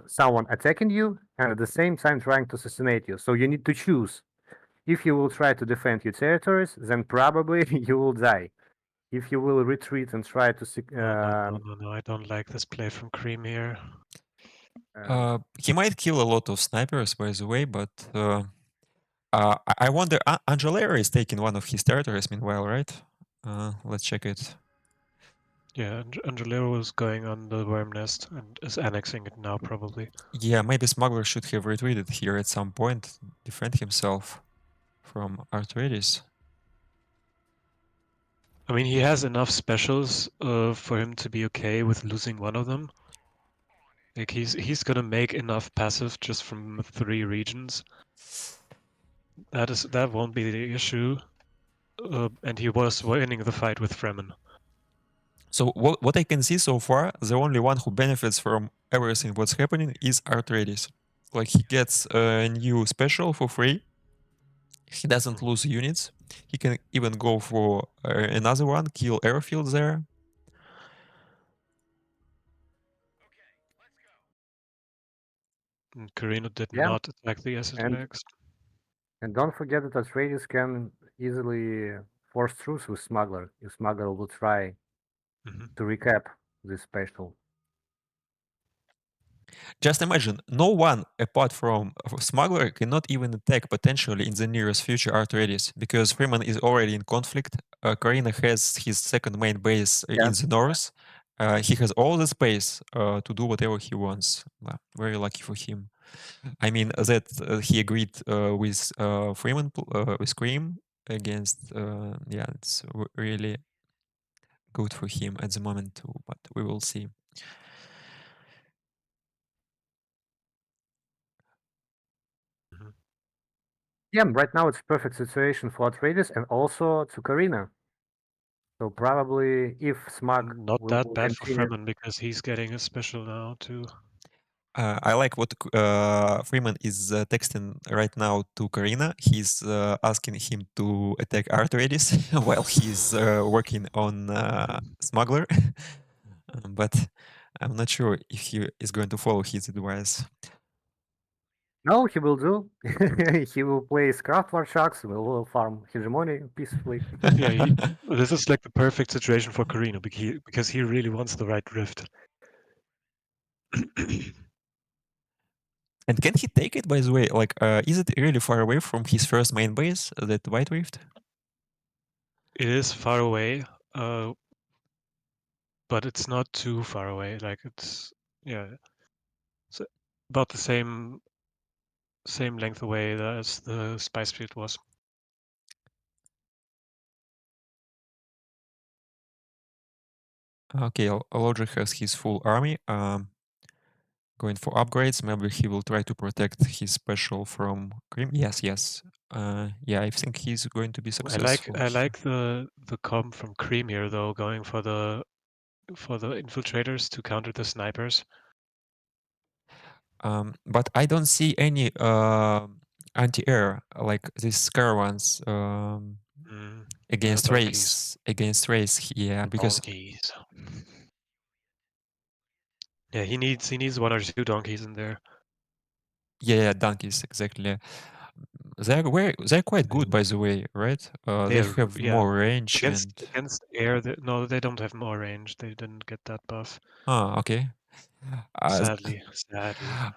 someone attacking you and at the same time trying to assassinate you. So you need to choose. If you will try to defend your territories, then probably you will die. If you will retreat and try to
No, I don't like this play from Cream here.
He might kill a lot of snipers, by the way, but I wonder. Angelera is taking one of his territories, meanwhile, right? Let's check it.
Yeah, Angelero is going on the worm nest and is annexing it now, probably.
Yeah, maybe Smuggler should have retreated here at some point, defend himself from Atreides.
I mean, he has enough specials for him to be okay with losing one of them. Like he's gonna make enough passive just from 3 regions. That won't be the issue. And he was winning the fight with Fremen.
So what I can see so far, the only one who benefits from everything what's happening is Atreides. Like he gets a new special for free. He doesn't lose units. He can even go for another one, kill airfield there.
And Corrino did
yeah,
not attack the acid
and
legs.
and don't forget that Atreides can easily force truce with Smuggler if Smuggler will try
Mhm.
to recap this special.
Just imagine, no one apart from Smuggler cannot even attack potentially in the nearest future Atreides, because Fremen is already in conflict. Corrino has his second main base in the north. He has all the space to do whatever he wants. Well, very lucky for him. I mean that he agreed with Freeman, with Cream against. Yeah, it's really good for him at the moment too, but we will see.
Yeah, right now it's perfect situation for Atreides and also to Corrino. So probably if Smug
Not
will
that bad for
continue.
Fremen because he's getting a special now too.
I like what Freeman is texting right now to Corrino. He's asking him to attack Atreides while he's working on Smuggler. But I'm not sure if he is going to follow his advice.
No, he will do. He will play Craft War Sharks, will farm Hegemony peacefully.
Yeah, this is like the perfect situation for Corrino because he really wants the right rift.
And can he take it, by the way? Like, is it really far away from his first main base, that White Rift?
It is far away, but it's not too far away. Like it's about the same length away as the Spice Field was.
Okay, Logic has his full army. Going for upgrades. Maybe he will try to protect his special from Grim. Yes. Yeah, I think he's going to be successful.
I like the comp from Cream here though, going for the infiltrators to counter the snipers.
But I don't see any anti-air like these caravans against
Donkeys.
race. Yeah, because
Donkeys. Yeah, he needs 1 or 2 donkeys in there.
yeah, donkeys exactly. They're quite good, by the way, right? They have more range
against air. No, they don't have more range. They didn't get that buff.
Okay.
Sadly.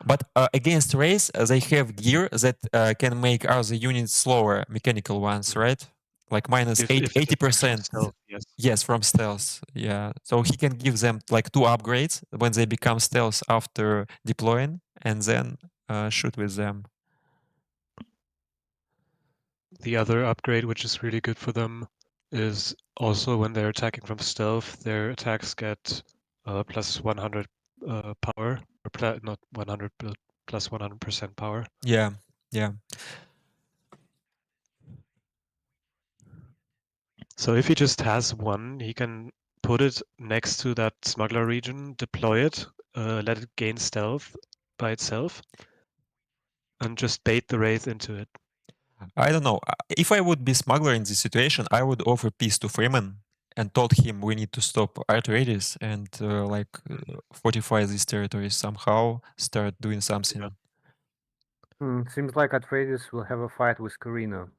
But against race, they have gear that can make other units slower, mechanical ones, right? Like minus
If it attacks from
80%.
stealth, yes.
Yes, from stealth. Yeah. So he can give them like 2 upgrades when they become stealth after deploying, and then shoot with them.
The other upgrade, which is really good for them, is also when they're attacking from stealth, their attacks get plus 100 power, or not 100, but plus 100% power.
Yeah.
So if he just has one, he can put it next to that smuggler region, deploy it, let it gain stealth by itself, and just bait the wraith into it.
I don't know. If I would be smuggler in this situation, I would offer peace to Freeman and told him we need to stop Atreides and fortify these territories somehow, start doing something.
Seems like Atreides will have a fight with Corrino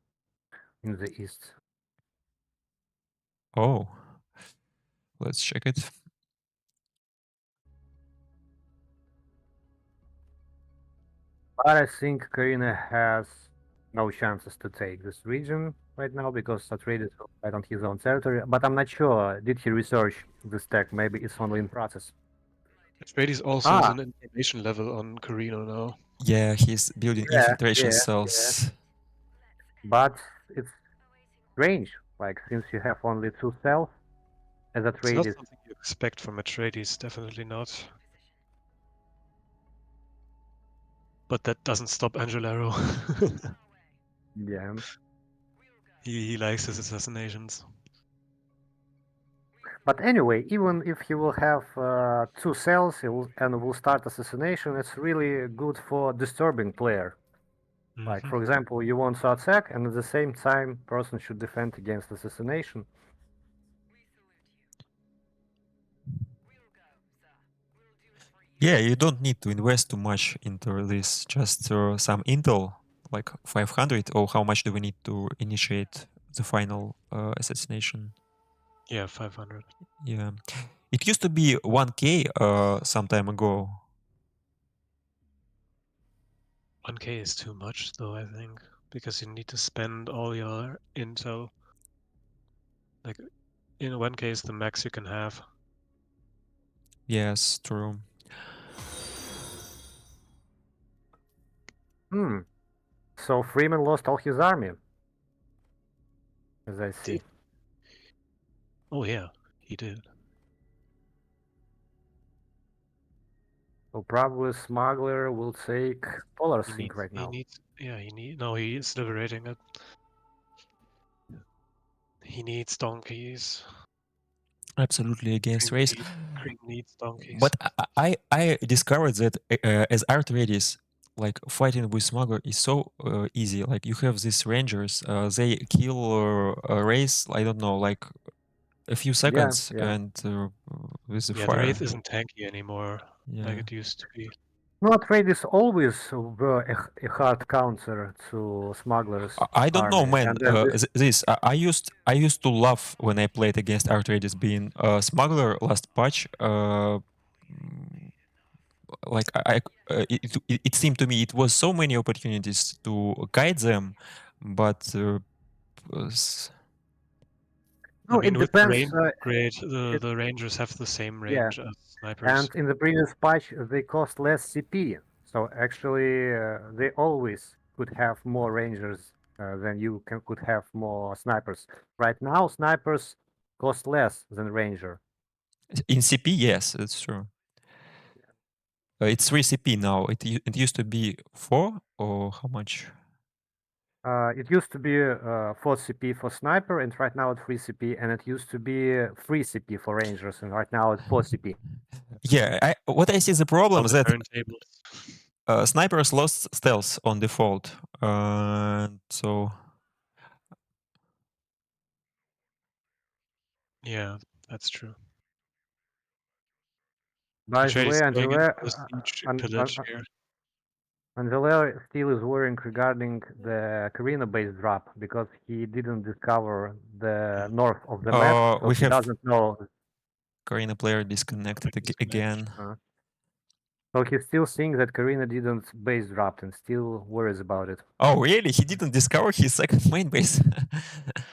in the east.
Oh, let's check it.
But I think Corrino has no chances to take this region right now because Atreides will fight on his own territory. But I'm not sure. Did he research this tech? Maybe it's only in process.
Atreides also has an information level on Corrino now.
Yeah, he's building infiltration cells.
But it's strange. Like, since you have only 2 cells, as
It's not
Atreides.
something you expect from Atreides, definitely not. But that doesn't stop Angelero.
Yeah.
He likes his assassinations.
But anyway, even if he will have 2 cells and will start assassination, it's really good for disturbing player. Like, for example, you want to attack, and at the same time, person should defend against assassination.
Yeah, you don't need to invest too much into this. Just some intel, like 500, or how much do we need to initiate the final assassination?
Yeah, 500.
Yeah. It used to be 1K some time ago.
1K is too much, though, I think, because you need to spend all your intel. Like, in 1K is the max you can have.
Yes, true.
So Freeman lost all his army, as I see.
Oh yeah, he did.
So probably Smuggler will take Polar
He
Sink
needs.
right
He
now.
needs. Yeah, No, he is liberating it. He needs donkeys.
Absolutely against race.
Cream needs donkeys.
But I discovered that as Atreides, like fighting with smuggler is so easy. Like you have these rangers, they kill a race. I don't know, like a few seconds,
yeah.
and with the
Yeah, the
fire.
Wraith isn't tanky anymore, like
Yeah.
it used to be.
No, Atreides always were a hard counter to Smuggler's
I don't know,
army.
man.
And then this,
I used to love when I played against Atreides being a smuggler last patch. Like it seemed to me it was so many opportunities to guide them, but
no,
I mean,
it
with the
depends.
range upgrade,
it-
the Rangers have the same
Yeah.
range as snipers.
And in the previous patch, they cost less CP. So actually, they always could have more Rangers than you could have more snipers. Right now, snipers cost less than Ranger.
in CP, yes, that's true. It's 3 CP now. It used to be 4 or how much?
It used to be 4 CP for sniper, and right now it's 3 CP, and it used to be 3 CP for rangers, and right now it's 4 CP.
Yeah, what I see the problem
All
is
the
that
turntables.
snipers lost stealth on default, so
Yeah, that's true.
By the way,
Atreides going in
Angela,
for the siege pillage here.
Angela still is worrying regarding the Corrino base drop because he didn't discover the north of the map, so
we
he
have
doesn't know.
Corrino player disconnected again.
So he's still seeing that Corrino didn't base drop and still worries about it.
Oh, really? He didn't discover his second main base?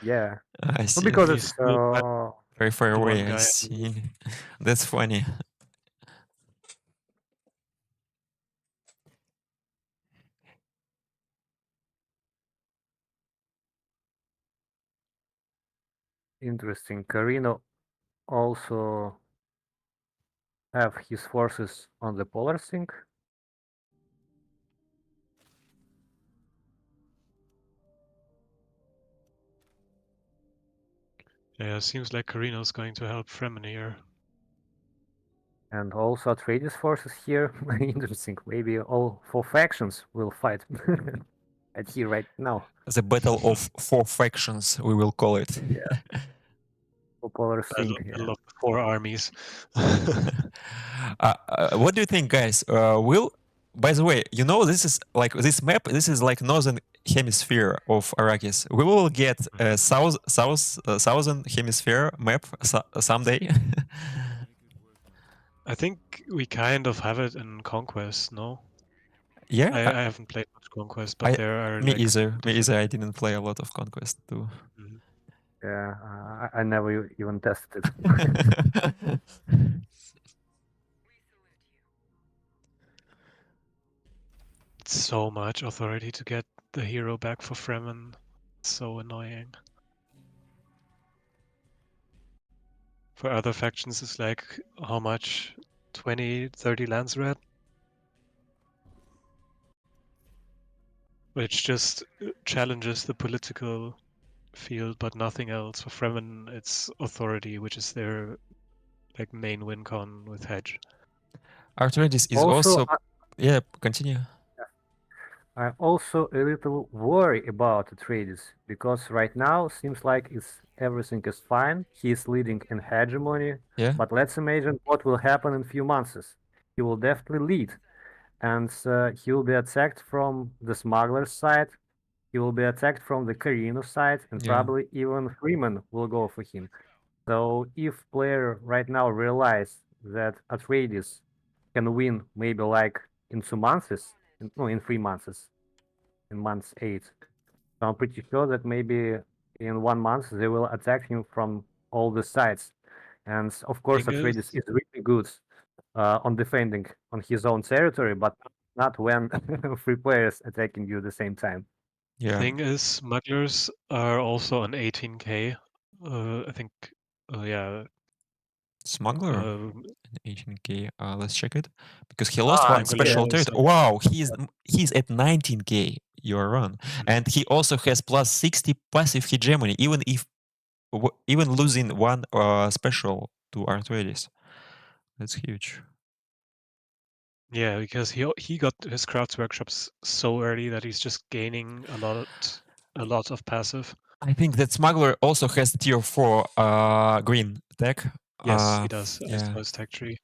Yeah.
I see.
Well, because
He's
it's
still
very far
the
away,
one
I
guy.
see. That's funny.
interesting. Corrino also have his forces on the polar sink.
Yeah, seems like Corrino's going to help Fremen here.
And also Atreides forces here. Interesting. Maybe all 4 factions will fight at here right now.
The battle of 4 factions, we will call it.
Yeah. For polar sink.
Battle of the 4 armies.
What do you think, guys? By the way, you know, this is like this map. This is like northern hemisphere of Arrakis. We will get a southern hemisphere map someday.
I think we kind of have it in Conquest, no?
Yeah,
I haven't played much Conquest, but there are
me
like
either. Me
different-
either. I didn't play a lot of Conquest too.
Mhm.
Yeah, I never even tested it.
It's so much authority to get the hero back for Fremen. So annoying. For other factions, it's like how much? 20, 30 lands red? Which just challenges the political field, but nothing else. For Fremen, it's authority, which is their like main win con with Hedge.
Atreides is also yeah. Continue.
I'm also a little worried about Atreides because right now seems like everything is fine. He's leading in hegemony,
Yeah.
but let's imagine what will happen in few months. He will definitely lead, and he will be attacked from the smugglers side. He will be attacked from the Corrino side, and
Yeah.
probably even Freeman will go for him. So if player right now realize that Atreides can win maybe like in 2 months, no, in 3 months, in month 8, so I'm pretty sure that maybe in 1 month they will attack him from all the sides. And of course,
Thing
Atreides
is,
is really good on defending on his own territory, but not when 3 players attacking you at the same time.
Yeah.
thing is, smugglers are also on 18k. I think, yeah.
Smuggler
Um,
in 18k. Let's check it because he lost
Ah,
one
Smuggler
special
yeah.
territory.
also.
Wow, he's at 19k. You're wrong, and he also has plus 60 passive hegemony, even if even losing one special to Atreides. That's huge.
Yeah, because he got his crafts workshops so early that he's just gaining a lot of passive.
I think that Smuggler also has tier 4 green tech.
Yes, he does. I
Yeah.
saw his tech tree.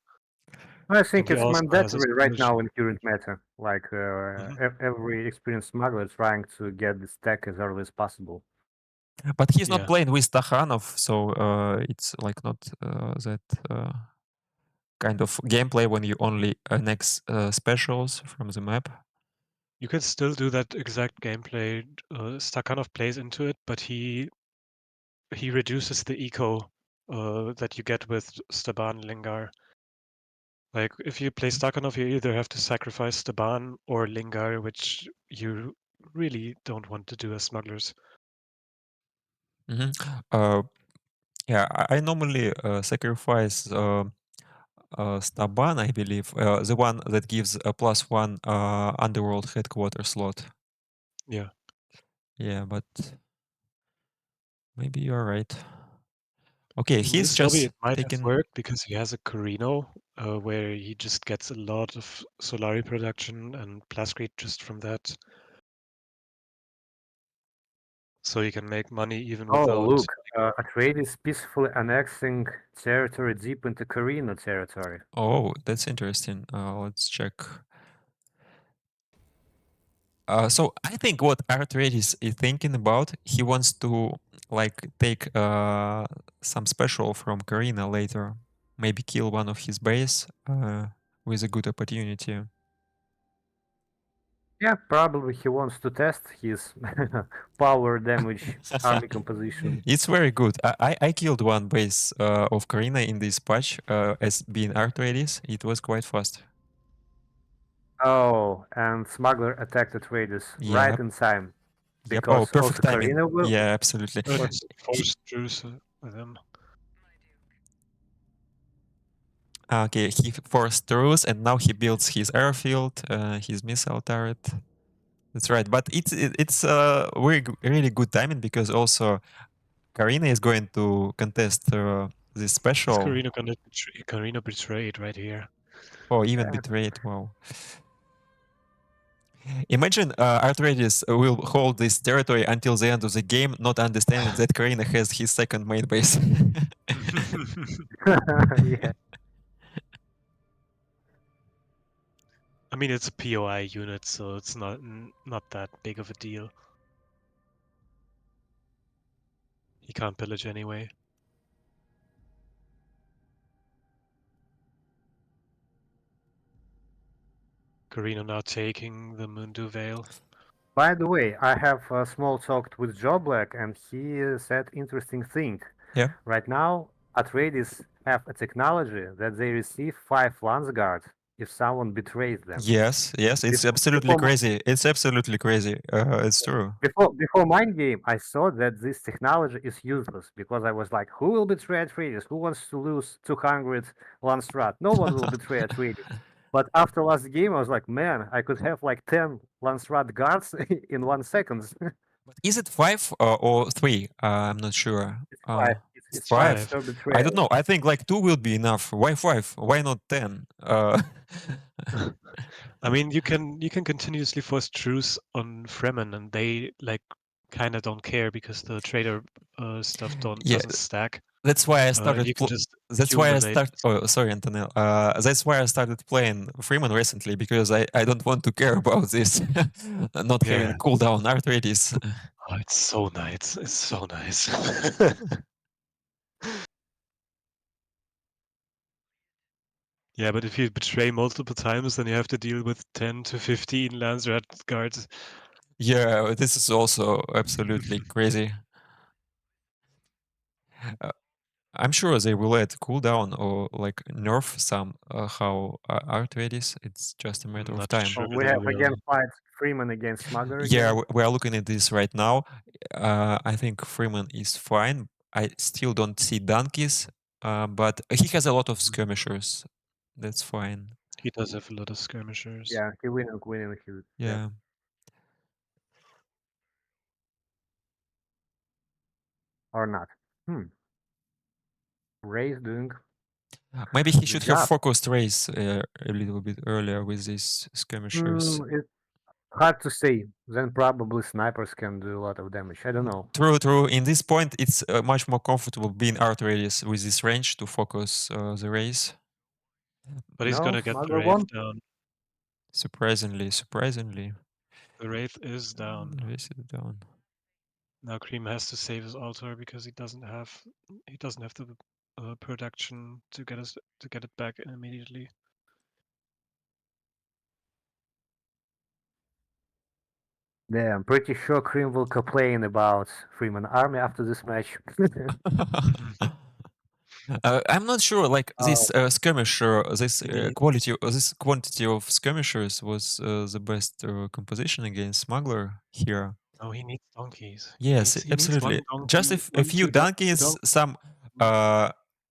I
And
think
he
it's
also has his
mandatory right now
pollution.
in current meta. Like every experienced smuggler trying to get this tech as early as possible.
But he's not
Yeah.
playing with Takhanov, so it's like not that kind of gameplay when you only annex specials from the map.
You can still do that exact gameplay. Stakhanov plays into it, but he reduces the eco that you get with Staban Lingar. Like if you play Stakhanov, you either have to sacrifice Staban or Lingar, which you really don't want to do as smugglers.
Yeah, I normally sacrifice Staban, I believe, the one that gives a +1 underworld headquarters slot.
Yeah.
Yeah, but maybe you're right. Okay,
In
he's
this lobby,
just
it might have
taken.
worked because he has a Corrino, where he just gets a lot of Solari production and Plascrete just from that. So you can make money even
Oh,
without.
look, Atreides peacefully annexing territory deep into Corrino territory.
Oh, that's interesting. Let's check. So I think what Atreides is thinking about, he wants to like take some special from Corrino later, maybe kill one of his base with a good opportunity.
Yeah, probably he wants to test his power damage army composition.
It's very good. I killed one base of Corrino in this patch as being Atreides. It was quite fast.
Oh, and Smuggler attacked Atreides right
Yep.
in time.
Yep. Oh,
Because also
perfect timing.
Corrino will.
Yeah, absolutely.
Forced truce with him.
Okay, he forced truce, and now he builds his airfield, his missile turret. That's right, but it's really good timing because also Karina is going to contest this
Is
special.
Corrino betrayed right here?
Or even betrayed. Wow. Imagine Atreides will hold this territory until the end of the game, not understanding that Karina has his second main base.
Yeah.
I mean, it's a POI unit, so it's not that big of a deal. He can't pillage anyway. Corrino now taking the Mundu Vale.
By the way, I have a small talk with Joe Black, and he said interesting thing.
Yeah.
Right now, Atreides have a technology that they receive 5 Lance Guards if someone betrays them.
Yes, it's absolutely crazy. It's absolutely crazy. It's true.
Before Mind Game, I thought that this technology is useless because I was like, who will betray Atreides? Who wants to lose 200 Lance Rat? No one will betray Atreides. But after last game, I was like, man, I could have like 10 Lance Rat guards in 1 second.
But is it 5 or 3? I'm not sure.
It's 5. It's
5.
5 per
I
betrayal.
don't know. I think like 2 will be enough. Why 5? Why not 10?
I mean, you can continuously force truce on Fremen, and they like kind of don't care because the trader stuff doesn't stack.
That's why I started.
You can just
That's why I
accumulate.
Oh, sorry, Antonel. That's why I started playing Freeman recently because I don't want to care about this not having cooldown Atreides.
Oh, it's so nice. It's so nice. Yeah, but if you betray multiple times, then you have to deal with 10 to 15 Lance Rat guards.
Yeah, this is also absolutely crazy. I'm sure they will add cooldown or like nerf some how Atreides. It's just a matter of
Not
time.
sure
Oh, we
they
have
will.
again fight Freeman against Smuggler
Yeah,
again.
we are looking at this right now. I think Freeman is fine. I still don't see donkeys, but he has a lot of skirmishers. That's fine.
He does have a lot of skirmishers.
Yeah, he winning.
Yeah.
Or not. Ray's doing
Maybe he
good
should have
job.
focused race a little bit earlier with these skirmishers.
It's hard to say. Then probably snipers can do a lot of damage. I don't know.
True, true. In this point, it's much more comfortable being Atreides with this range to focus the race.
But he's
No,
gonna get the
Smuggler
Wraith
won.
down.
Surprisingly.
The Wraith is down.
Race is down.
Now Cream has to save his altar because he doesn't have the production to get it back immediately.
Yeah, I'm pretty sure Cream will complain about Freeman army after this match.
I'm not sure. Like this skirmisher, this
He needs-
this quantity of skirmishers was the best composition against Smuggler here.
Oh, he needs donkeys.
Yes,
he needs
absolutely.
one
Just
donkey,
a few
two
donkeys, some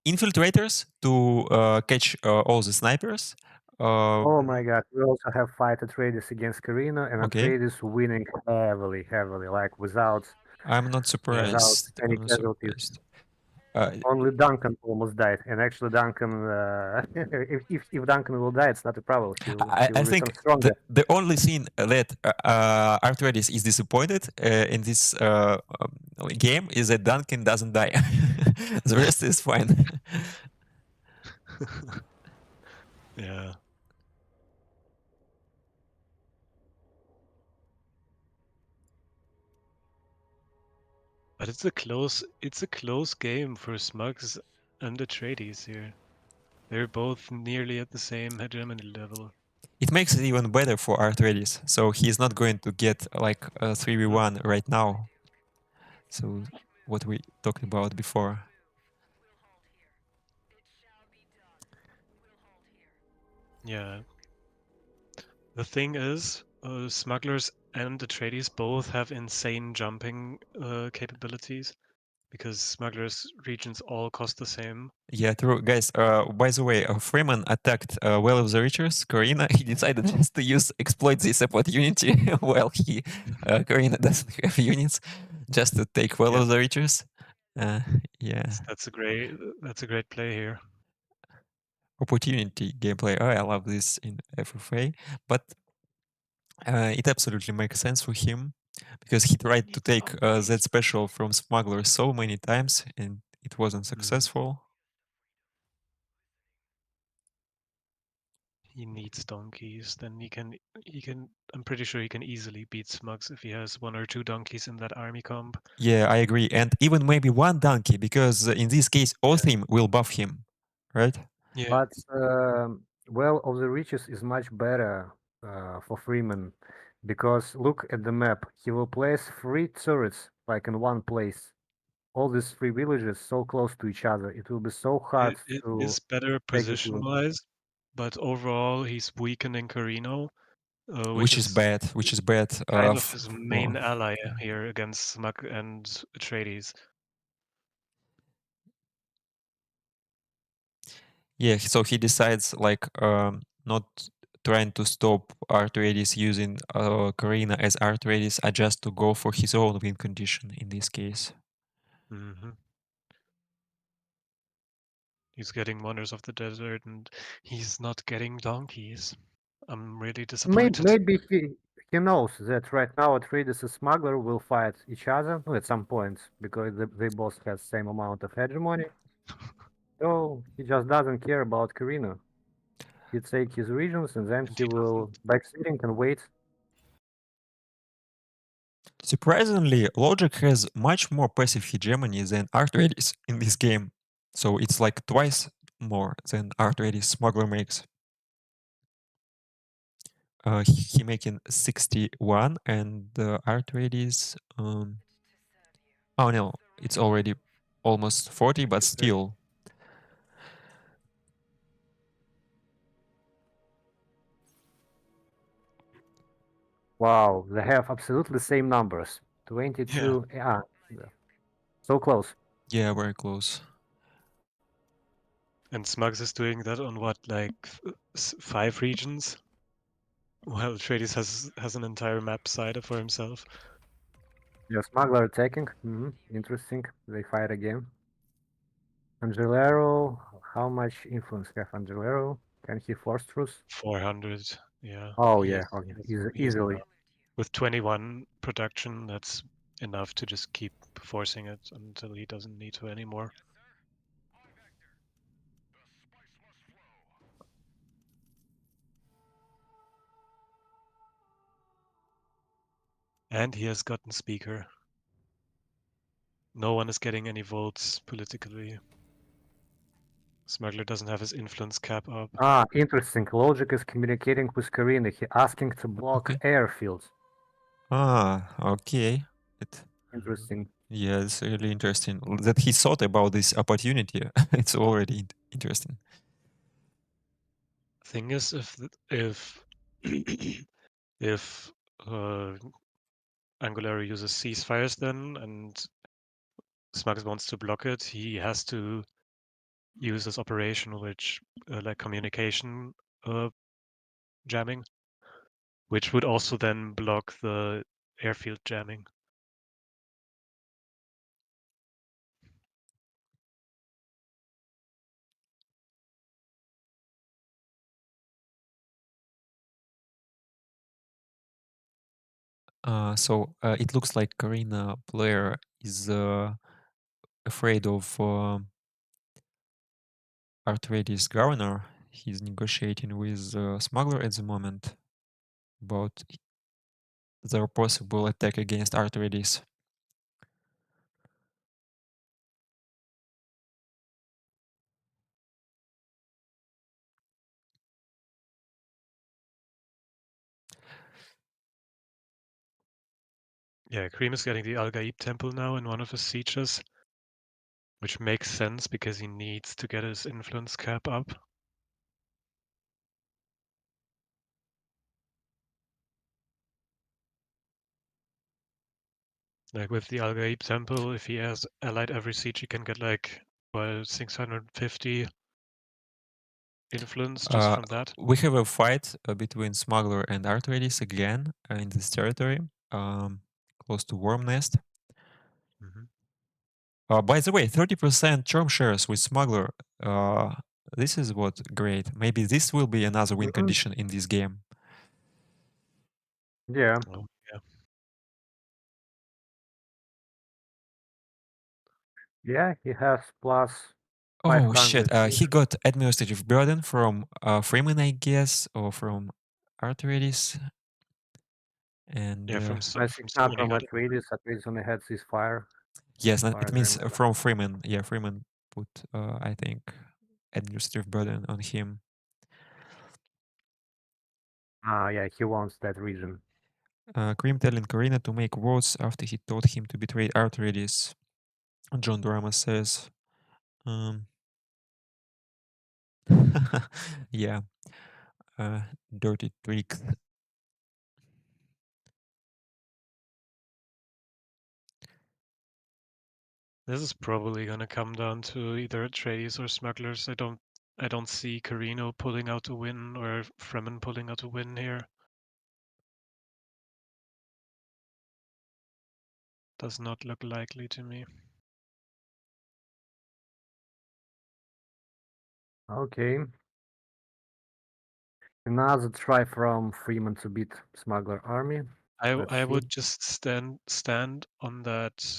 infiltrators to catch all the snipers.
Oh my god, we also have fight Atreides against Corrino, and
Okay.
Atreides winning heavily, like without
I'm not surprised.
any
I'm not
casualties.
surprised.
Only Duncan almost died, and actually Duncan, if Duncan will die, it's not a problem. He will
I
return
think
stronger.
the only thing that Atreides is disappointed in this game is that Duncan doesn't die. The rest is fine.
Yeah. But it's a close game for Smugs and Atreides here. They're both nearly at the same hegemony level.
It makes it even better for Atreides. So he's not going to get like a 3v1 right now. So what we talked about before.
Yeah. The thing is, Smugglers and Atreides both have insane jumping capabilities because Smugglers regions all cost the same.
Yeah, true. Guys, by the way, Freeman attacked Well of the Riches, Corrino. He decided just to exploit this opportunity while Corrino doesn't have units, just to take Well of the Riches. Yeah.
That's a great play here.
Opportunity gameplay. Oh, I love this in FFA, but it absolutely makes sense for him because he tried to take that special from Smuggler so many times and it wasn't successful.
He needs donkeys. Then he can. I'm pretty sure he can easily beat Smugs if he has 1 or 2 donkeys in that army comp.
Yeah, I agree, and even maybe one donkey because in this case, Othim will buff him, right?
Yeah.
But Well of the Riches is much better for Freeman because look at the map. He will place 3 turrets like in one place. All these 3 villages so close to each other. It will be so hard
It
to
is better
take it
position-wise, but overall he's weakening Corrino,
Which is bad.
kind of his main ally here against Smug and Atreides.
Yeah, so he decides like not trying to stop Atreides using Corrino as Atreides, just to go for his own win condition in this case.
He's getting Wonders of the Desert and he's not getting donkeys. I'm really disappointed.
Maybe he knows that right now Atreides and Smuggler will fight each other at some point because they both have same amount of hegemony. So he just doesn't care about Corrino. He take his regions and then he will backseating and wait.
Surprisingly, Logic has much more passive hegemony than Atreides in this game. So it's like twice more than Atreides smuggler makes. He making 61 and Atreides oh no, it's already almost 40, but
53.
still.
Wow, they have absolutely the same numbers. 22. Yeah. So close.
Yeah, very close.
And Smugs is doing that on what, like 5 regions? While Atreides has an entire map side for himself.
Yeah, smuggler attacking. Interesting. They fight again. Angelero, how much influence have Angelero? Can he force truth?
400, yeah.
Oh
He
yeah,
has-
okay.
he has
Easily.
enough. With 21 production, that's enough to just keep forcing it until he doesn't need to anymore. And he has gotten speaker. No one is getting any votes politically. Smuggler doesn't have his influence cap up.
Ah, interesting. Logic is communicating with Corrino. He asking to block
Okay.
airfields.
Ah, okay.
Interesting.
Yeah, it's really interesting that he thought about this opportunity. It's already interesting.
Thing is, if Angular uses ceasefires then and Smugs wants to block it, he has to use this operation, which like communication jamming, which would also then block the airfield jamming.
So it looks like Corrino player is afraid of Atreides governor. He's negotiating with Smuggler at the moment about their possible attack against Atreides.
Yeah, Cream is getting the Al Gaib temple now in one of his sieges, which makes sense because he needs to get his influence cap up. Like with the Al Gaib temple, if he has allied every siege, he can get like 650 influence just from that.
We have a fight between Smuggler and Atreides again in this territory, close to Worm Nest. By the way, 30% charm shares with Smuggler. This is what great. Maybe this will be another win condition in this game.
Yeah.
Oh, yeah.
Yeah, he has plus
Oh shit!
500.
He got administrative burden from Fremen, I guess, or from Atreides, and
Yeah,
I
from
think not
someone he
from
got it.
Atreides. Atreides only had this fire.
yes,
far
it
as I
means
remember.
from Fremen. Yeah, Fremen put, I think, administrative burden on him.
Ah, yeah, he wants that region.
Grim telling Corrino to make votes after he told him to betray Atreides. John Drama says, yeah, dirty trick.
This is probably gonna come down to either Atreides or Smugglers. I don't see Corrino pulling out a win or Fremen pulling out a win here. Does not look likely to me.
Okay. Another try from Freeman to beat Smuggler army. Let's
I
see.
would just stand on that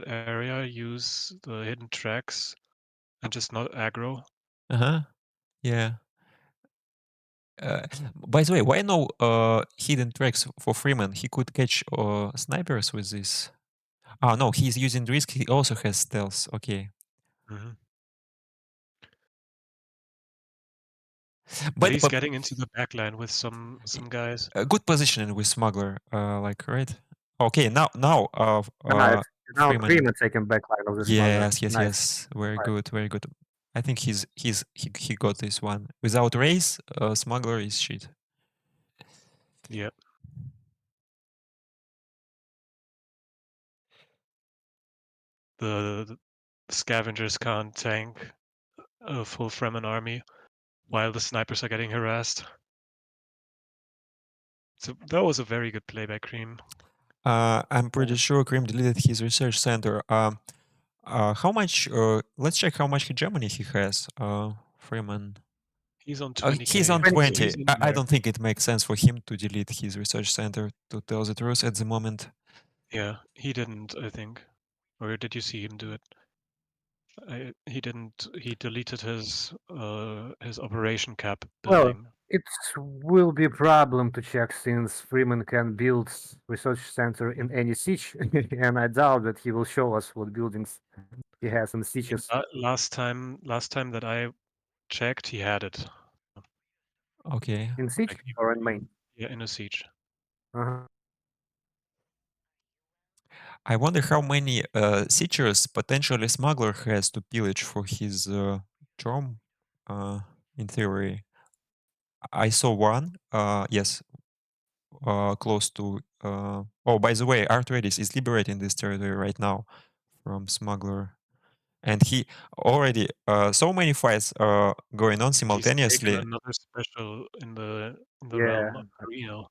area, use the hidden tracks, and just not aggro.
Yeah. By the way, why no hidden tracks for Freeman? He could catch snipers with this. Oh no, he's using risk. He also has stealth. Okay.
But he's getting into the backline with some guys.
good positioning with Smuggler, like right. Okay, now
Now
Freeman.
Freeman taking backline of the Smuggler.
Yes, yes,
Nice.
yes. Very
Nice.
good, very good. I think he got this one. Without race, Smuggler is shit.
Yep. The scavengers can't tank a full Fremen army while the snipers are getting harassed. So that was a very good play by Cream.
I'm pretty sure Cream deleted his research center. How much? Let's check how much hegemony he has. Freeman.
He's on 20K.
He's on
so
20.
he's in
I
there.
don't think it makes sense for him to delete his research center, to tell the truth at the moment.
Yeah, he didn't, I think. Or did you see him do it? He didn't. He deleted his operation cap building.
Well, it will be a problem to check since Freeman can build research center in any siege, and I doubt that he will show us what buildings he has in sieges.
Last time that I checked, he had it.
Okay.
In siege
Like,
or in main?
Yeah, in a siege.
Uh-huh.
I wonder how many siegers potentially Smuggler has to pillage for his Trom, in theory. I saw one, yes, close to... oh, by the way, Atreides is liberating this territory right now from Smuggler. And he already... so many fights going on
He's
simultaneously.
taken another special in the
Yeah.
realm of Corrino.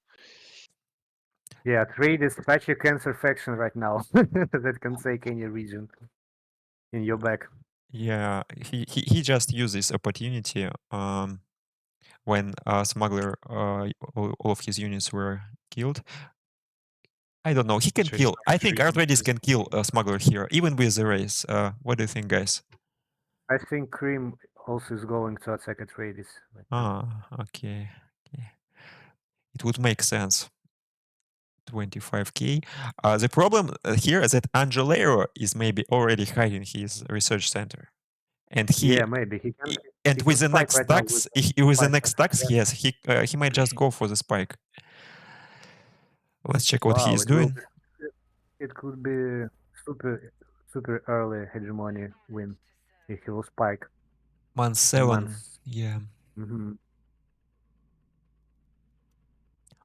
Yeah, trade is such a cancer faction right now that can take any region in your back.
Yeah, he just used this opportunity when Smuggler, all of his units were killed. I don't know. He can
Atreides
kill. I think
treatment
Atreides
is-
can kill Smuggler here, even with the race. What do you think, guys?
I think Cream also is going to attack Atreides. Right now.
Okay. It would make sense. 25k. The problem here is that Angelero is maybe already hiding his research center, and he...
Yeah, maybe he can.
And
he
with
can
the
spike
next
right now
tax,
with
with the
spike.
next tax,
Yeah.
yes, he might just go for the spike. Let's check what he
Wow,
is doing.
It could be super early hegemony win if he will spike.
Month 7.
Months.
Yeah.
Mm-hmm.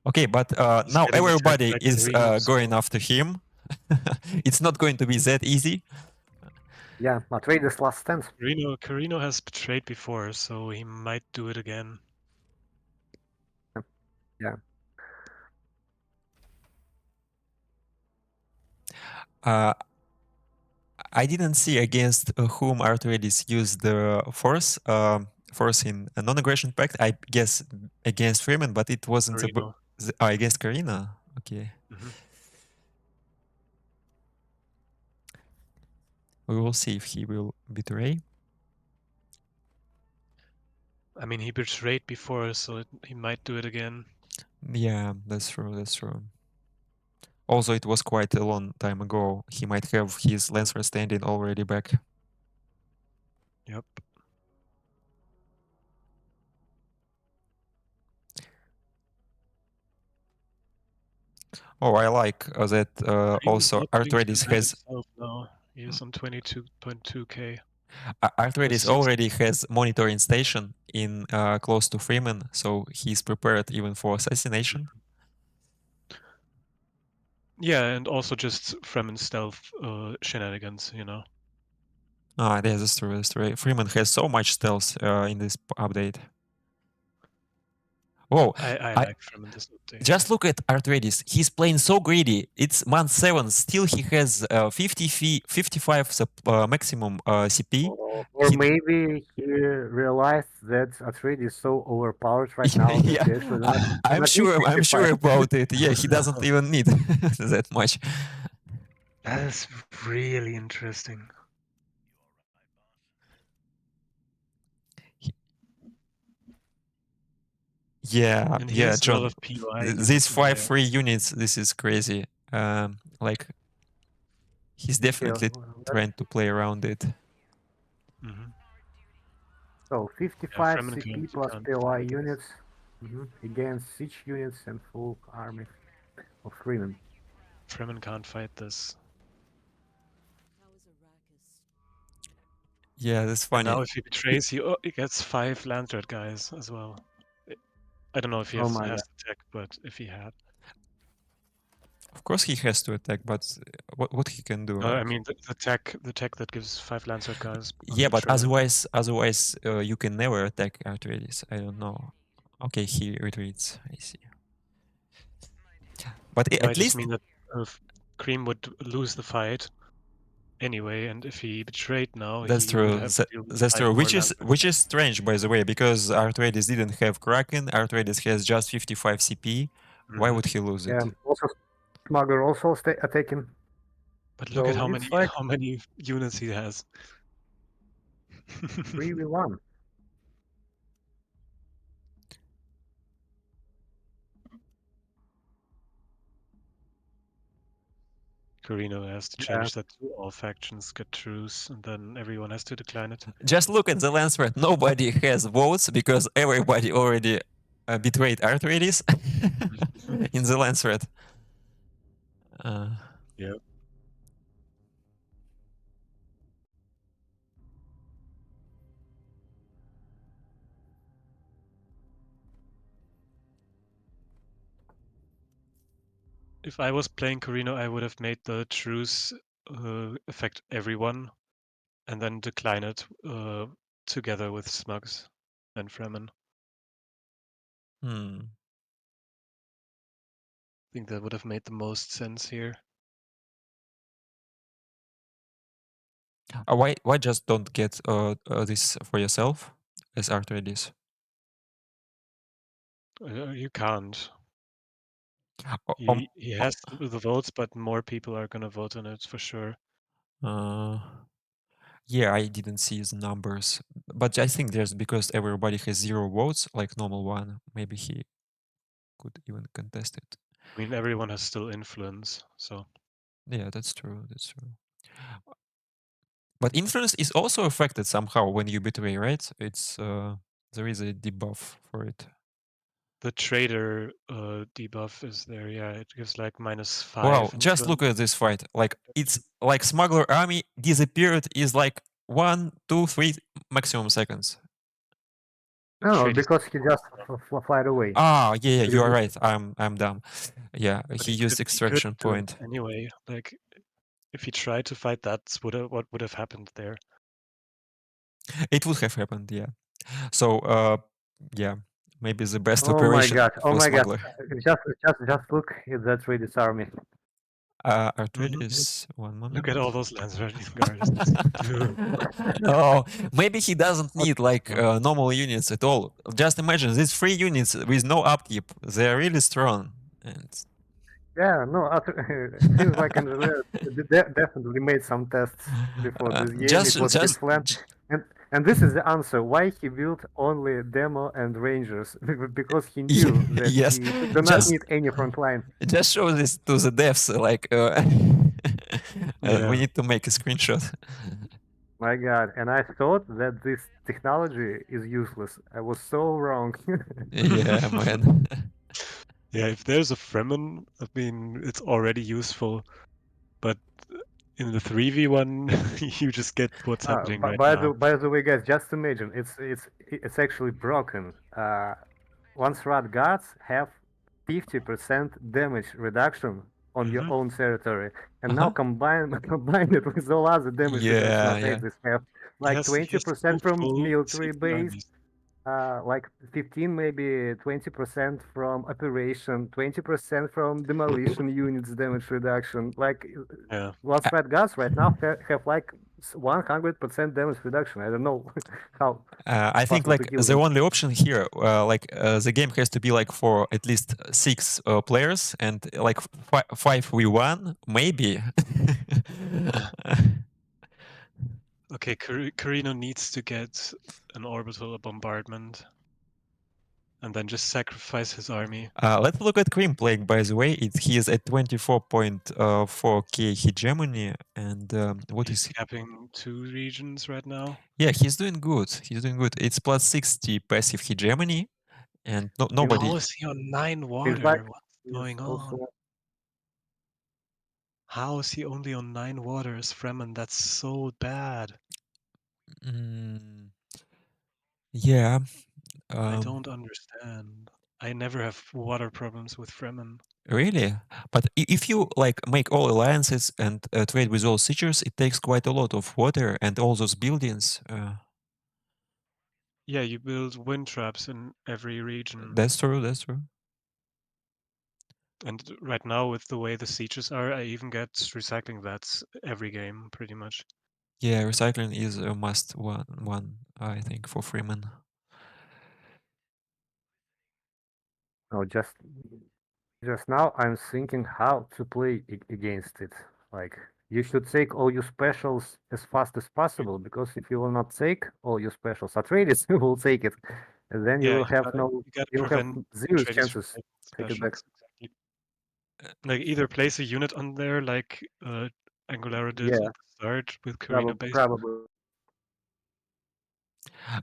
Okay, but
He's
now
getting attacked
everybody
by
is
Corrino, so-
going after him. It's not going to be that easy.
Yeah, Atreides last stand.
Corrino has betrayed before, so he might do it again.
Yeah.
I didn't see against whom Atreides used the force. Force in a non-aggression pact. I guess against Freeman, but it wasn't
Corrino.
against Corrino. Okay.
Mhm.
We will see if he will betray.
I mean, he betrayed before, so he might do it again.
Yeah, that's true. That's true. Also, it was quite a long time ago. He might have his Lancer standing already back.
Yep.
Oh, I like that also Atreides has...
Now. He is on 22.2k.
Atreides already has monitoring station in close to Freeman, so he's prepared even for assassination.
Yeah, and also just Fremen stealth shenanigans, you know.
Ah, yeah, that's true. That's true. Freeman has so much stealth in this update. Whoa!
I like Fremen this update.
Just look at Atreides. He's playing so greedy. It's month 7. Still, he has 55 maximum CP.
Or maybe he realized that Atreides is so overpowered right now that
Yeah,
he actually not
I'm
need
sure
55.
about it. Yeah, he doesn't even need that much.
That is really interesting.
Yeah,
And he
yeah,
has a lot
John.
of POI
These
units in there.
5 free units, this is crazy. Like, he's definitely trying to play around it.
Mhm.
So 55
Fremen
CP
can't-
plus
can't
POI
fight this.
units against siege units and full army of Fremen.
Fremen can't fight this.
Yeah, that's
And
funny.
now if he betrays, he gets 5 Landrat guys as well. I don't know if he
Oh
has
my
to attack, but if he had.
Of course he has to attack, but what he can do?
I mean the tech that gives 5 Landrat guys. on
Yeah, but
betrayal.
otherwise you can never attack Atreides. I don't know. Okay, he retreats. I see. But
It
at
might
least
just mean that Cream would lose the fight anyway, and if he betrayed now,
that's
he would
true.
have to deal with
That's
5
true.
more Landrat
Which
guys.
is strange, by the way, because Atreides didn't have Kraken. Atreides has just 55 CP. Why
Mhm.
would he lose it?
Yeah, also Smuggler also attacking.
But look at
So
how
it's like
many units he has.
3v1.
Corrino has to
Yeah.
change that to all factions get truce, and then everyone has to decline it.
Just look at the land threat. Nobody has votes because everybody already betrayed Atreides in the land threat.
Yeah. If I was playing Corrino, I would have made the truce affect everyone, and then decline it together with Smugs and Fremen.
Hmm.
I think that would have made the most sense here.
Why just don't get this for yourself as Atreides?
You can't.
O- um,
He has the votes, but more people are gonna vote on it for sure.
Yeah, I didn't see the numbers, but I think there's because everybody has 0 votes, like normal one. Maybe he could even contest it.
I mean, everyone has still influence, so
Yeah, that's true. That's true. But influence is also affected somehow when you betray, right? It's there is a debuff for it.
the trader debuff is there. Yeah, it gives like -5.
Wow, just
influence.
look at this fight. Like it's like smuggler army disappeared is like 1, 2, 3 maximum seconds.
No,
Trade is-
because he just flied away.
Ah, yeah,
He
you are
removed
right. I'm dumb. Yeah,
but
he used
could
extraction
do it
point.
anyway. Like if he tried to fight, that's what would have happened there.
It would have happened, yeah. So, yeah, maybe the best
Oh my
operation
god! Oh
for
my god!
smuggler.
Just look at that Atreides army.
Atreides, one moment.
Look at all those Landsverdi's guards. Dude.
Oh, maybe he doesn't need like
Yeah.
normal units at all. Just imagine these 3 units with no upkeep. They're really strong. And
Yeah, no, seems like definitely made some tests before this game. It was his plan, and this is the answer why he built only demo and rangers because he knew that
yes,
he do not
just
need any front line.
just show this to the devs. Like
Yeah.
we need to make a screenshot.
My God, and I thought that this technology is useless. I was so wrong.
Yeah, man.
Yeah, if there's a Fremen, I mean, it's already useful. But in the 3v1, you just get what's happening right now.
By the way, guys, just imagine it's actually broken. Once rat guards have 50% damage reduction on your own territory, and now combine it with all other damage reduction
Yeah,
effects.
yeah.
They have like
He has to
20%
go
from
full
military
CP
base,
armies.
like 15, maybe 20% from operation, 20% from demolition units damage reduction. Like
Yeah.
Lost Red Guards right now have like 100% damage reduction. I don't know how.
I think
possible to
like
kill
the
them.
only option here, the game has to be like for at least 6 players and like 5v1, maybe.
Okay, Corrino needs to get an orbital bombardment. and then just sacrifice his army.
Let's look at Cream playing, by the way. He is at 24.4k hegemony, and what
He's
is he?
capping 2 regions right now.
Yeah, he's doing good. He's doing good. It's plus 60 passive hegemony, and nobody.
How is he on 9
In
water?
fact,
What's
he's
going on?
also
How is he only on 9 waters, Fremen? That's so bad.
Mm, yeah.
I don't understand. I never have water problems with Fremen.
Really? But if you like make all alliances and trade with all siegers, it takes quite a lot of water and all those buildings.
Yeah, you build wind traps in every region.
That's true. That's true.
And right now, with the way the sieges are, I even get recycling vats every game, pretty much.
Yeah, recycling is a must one I think for Freeman.
no, just now I'm thinking how to play against it. Like you should take all your specials as fast as possible because if you will not take all your specials, Atreides will take it, and then you
Yeah,
will have
you gotta
you'll have
prevent
zero
Atreides from
chances
taking
to take it back.
specials. Exactly. Like either place a unit on there, like Angulara did
Yeah,
at the start with Corrino base.
probably.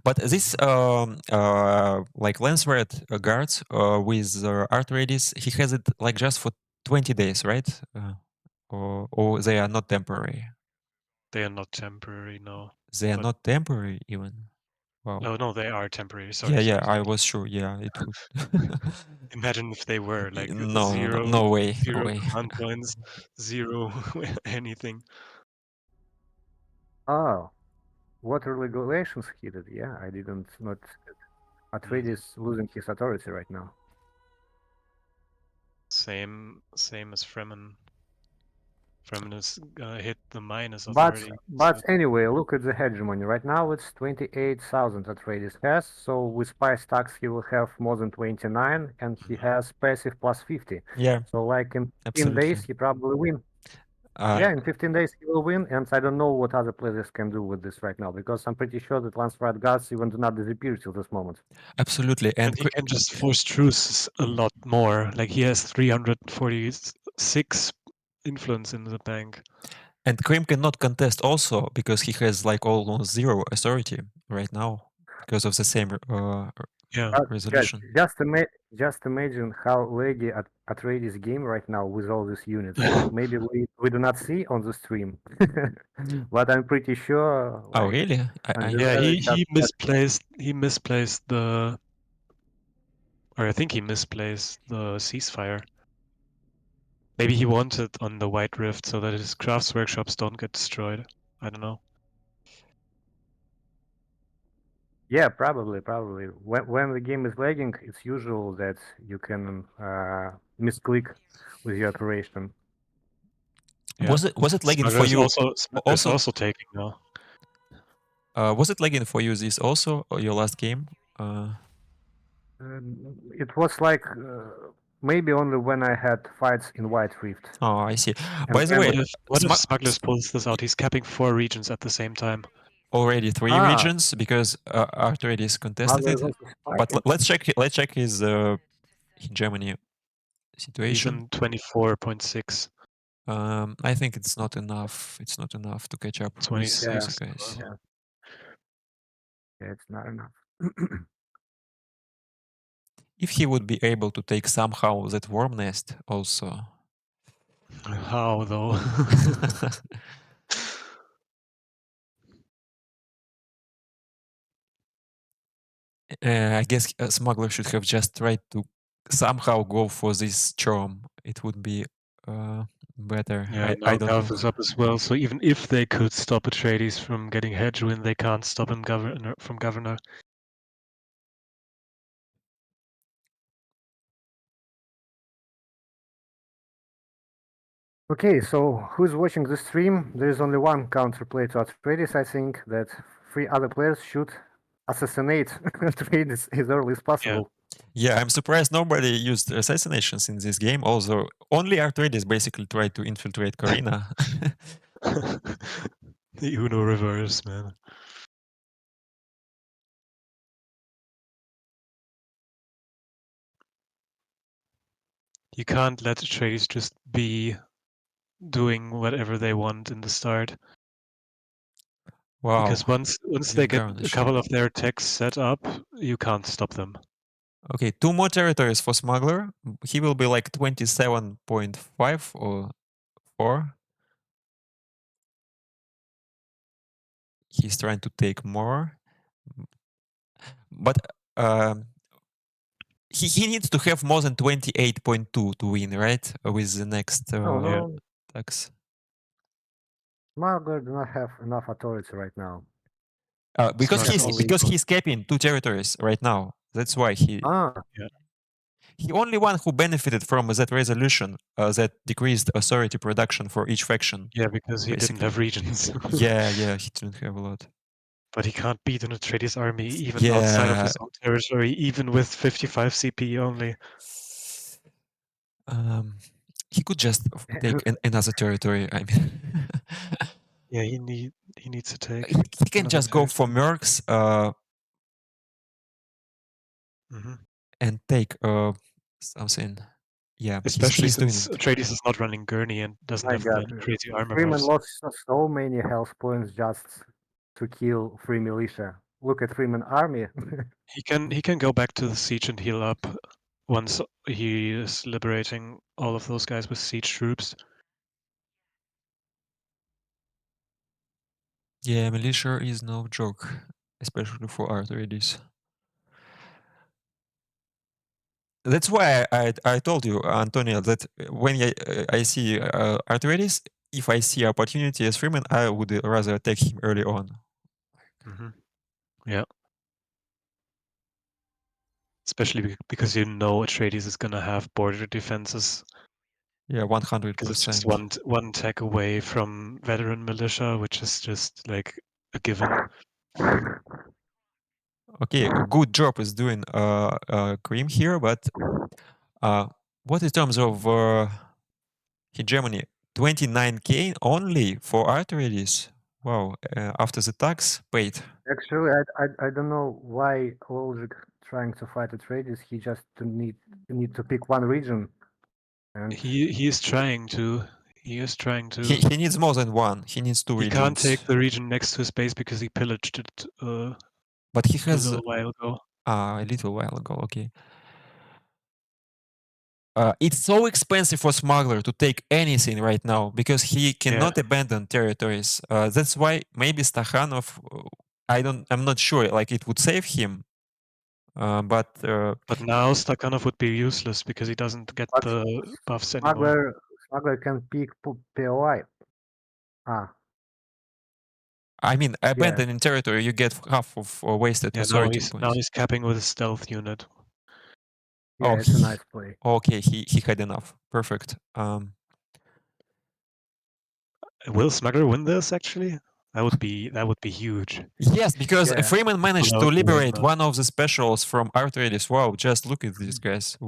But this like lance red guards with Atreides, he has it like just for 20 days, right? Or they are not temporary.
They are not temporary, no.
They are
But
not temporary even. Wow.
oh no, they are temporary. Sorry,
Yeah,
sorry,
I
sorry.
was sure. Yeah, it would.
Imagine if they were like
No,
zero,
no way, no
zero
way.
command points, zero anything.
Oh, water regulations hit it. Yeah, I didn't not. Atreides losing his authority right now.
Same as Fremen. Fremen is gonna hit the minus
But
authority.
anyway, look at the hegemony. Right now it's 28,000 Atreides has. So with spice tax he will have more than 29, and he has passive plus 50.
Yeah,
So like in 15
absolutely.
days he probably win. Yeah, in 15 days he will win, and I don't know what other players can do with this right now because I'm pretty sure that Lance Red Guards even do not disappear till this moment.
Absolutely.
And he can just force truce a lot more. Like he has 346 influence in the bank.
And Krim cannot contest also because he has like almost zero authority right now because of the same
Yeah.
But guys,
resolution.
just imagine how laggy Atreides game right now with all these units. Maybe we do not see on the stream, but I'm pretty sure.
Oh,
Like,
really?
Yeah, he
just
misplaced the, or I think he misplaced the ceasefire. Maybe he wanted on the White Rift so that his crafts workshops don't get destroyed. I don't know.
yeah, probably. When the game is lagging, it's usual that you can misclick with your operation.
Yeah.
Was it lagging for you?
Smugglers also taking now.
Was it lagging for you this also or your last game?
It was like maybe only when I had fights in White Rift.
Oh, I see.
And
By the way,
What if Smugglers pulls this out? He's capping 4 regions at the same time.
already 3 regions because Atreides contested it. But let's check his Germany situation.
Mm-hmm.
He's on 24.6.
I think it's not enough. It's not enough to catch up with
26.
these guys.
Yeah, it's not enough.
If he would be able to take somehow that worm nest also.
How though?
I guess a smuggler should have just tried to somehow go for this charm. It would be better.
Yeah,
I
now
don't
Galv
know.
is up as well. So even if they could stop Atreides from getting hedge win, they can't stop him from governor.
Okay, so who's watching the stream? There is only one counterplay to Atreides. I think that 3 other players should assassinate Atreides as early as possible.
Yeah, I'm surprised nobody used assassinations in this game. Also, only Atreides basically tried to infiltrate Corrino.
The Uno reverse, man. you can't let Atreides just be doing whatever they want in the start.
Wow.
Because once they get a
Garnish.
couple of their attacks set up, you can't stop them.
Okay, 2 more territories for Smuggler. He will be like 27.5 or 4. He's trying to take more. But he needs to have more than 28.2 to win, right? With the next
No,
tax.
Smuggler do not have enough authority right now.
Because
Smuggler
he's
also
because
don't.
he's capping 2 territories right now. That's why he only one who benefited from that resolution that decreased authority production for each faction.
Yeah, because he didn't have regions.
Yeah, he didn't have a lot.
But he can't beat an Atreides army even outside of his own territory, even with 55 CP only.
He could just take another territory. I mean,
Yeah, he needs to take.
he can
another
just go for
territory.
mercs
Mhm.
and take something. Yeah,
Especially
he's doing
since
it.
Atreides is not running Gurney and doesn't
My
have
God,
the crazy armor
Freeman
buffs.
lost so many health points just to kill free militia. Look at Freeman army.
He can go back to the siege and heal up once he is liberating all of those guys with siege troops.
Yeah, militia is no joke, especially for Atreides. That's why I told you, Antonio, that when I see Atreides, if I see opportunity as Freeman, I would rather attack him early on.
Yeah. Especially because you know Atreides is gonna have border defenses.
Yeah, 100%.
Because it's just one tech away from veteran militia, which is just like a given.
Okay, a good job is doing Cream here, but what in terms of hegemony? 29k only for Atreides. Wow, after the tax paid.
Actually, I don't know why Logic trying to fight Atreides. He just need to pick one region. And
He is trying to. He is trying to.
He needs more than one. He needs 2
He
regions.
can't take the region next to his base because he pillaged it
But he has
a little while ago.
A little while ago. Okay. It's so expensive for Smuggler to take anything right now because he cannot abandon territories. That's why maybe Stakhanov, I'm not sure. Like it would save him, but
now Stakhanov would be useless because he doesn't get the buffs anymore.
Smuggler can pick POI.
I mean, abandoning territory, you get half of wasted authority points.
Now he's capping with a stealth unit.
Yeah, it's a nice play.
Okay, he had enough. Perfect.
Will Smuggler win this? Actually, that would be huge.
Yes, because Freeman managed to liberate one of the specials from Atreides. Wow, just look at these guys.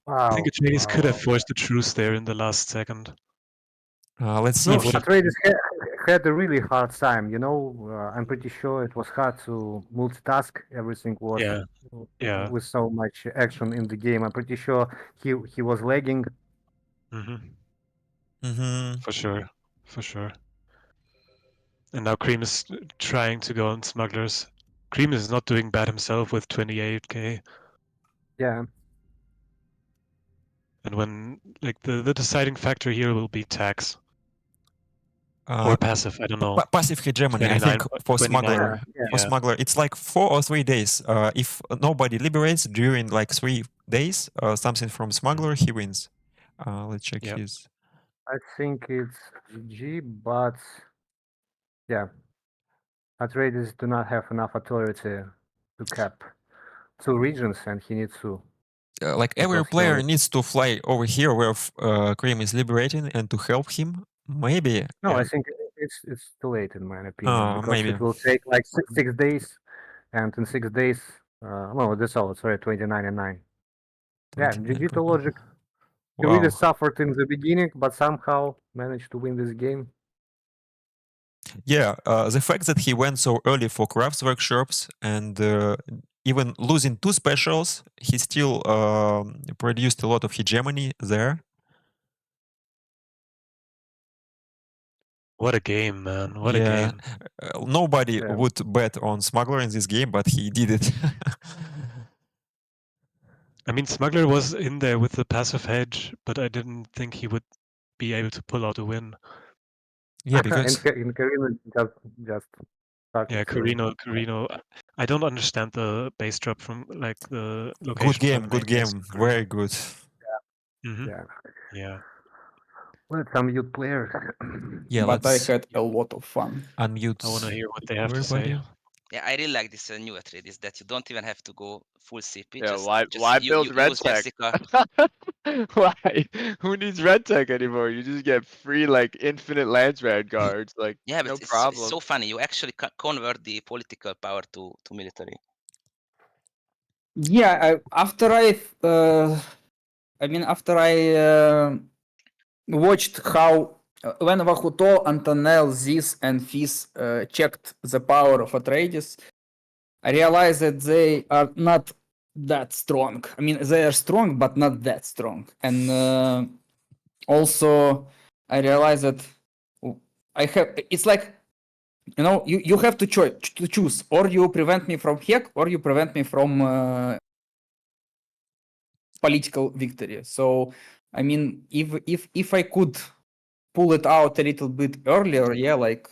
I think Atreides could have forced a truce there in the last second.
Let's see.
Atreides had a really hard time. You know, I'm pretty sure it was hard to multitask. Everything was with so much action in the game. I'm pretty sure he was lagging.
For sure. And now Cream is trying to go on Smugglers. Cream is not doing bad himself with 28k.
Yeah.
And when like the deciding factor here will be tax. Or passive, I don't know.
Passive hegemony, I think, for Smuggler. For Smuggler, it's like 4 or 3 days. If nobody liberates during like 3 days, something from Smuggler, he wins. Let's check his.
I think it's GG, but yeah, Atreides do not have enough authority to cap 2 regions, and he needs to.
Like every player needs to fly over here where Cream is liberating and to help him. Maybe.
No, I think it's too late in my opinion because
maybe.
it will take like 6 days, and in 6 days, no, that's all. Sorry, 29 and 9. Yeah, GG to Logic. He really suffered in the beginning, but somehow managed to win this game.
Yeah, the fact that he went so early for crafts workshops and even losing 2 specials, he still produced a lot of hegemony there.
What a game, man! What a
Yeah.
game!
Nobody
Yeah.
would bet on Smuggler in this game, but he did it.
I mean, Smuggler was in there with the passive hedge, but I didn't think he would be able to pull out a win.
Yeah,
And
because
Corrino just started
Yeah,
killing.
Corrino. I don't understand the base drop from like the location from the
good
main base.
game, very good.
Mm-hmm.
Yeah.
Yeah.
Let's unmute players.
Yeah,
But I
let's
had a lot of fun.
unmute
I want to hear what they have to say.
everybody.
Yeah, I really like this new Atreides that you don't even have to go full CP.
Yeah,
Just
why
you
build red
use
tech?
Jessica.
Why? Who needs red tech anymore? You just get free like infinite lance red guards. Like
Yeah, but
no
it's
problem.
so funny. You actually convert the political power to military.
Yeah, after I watched how when Vahuto, Antonel, Ziz, and Fizz checked the power of Atreides, I realized that they are not that strong. I mean, they are strong, but not that strong. And also, I realized that it's like, you know, you have to choose, or you prevent me from hack, or you prevent me from political victory. So, I mean, if I could pull it out a little bit earlier, yeah, like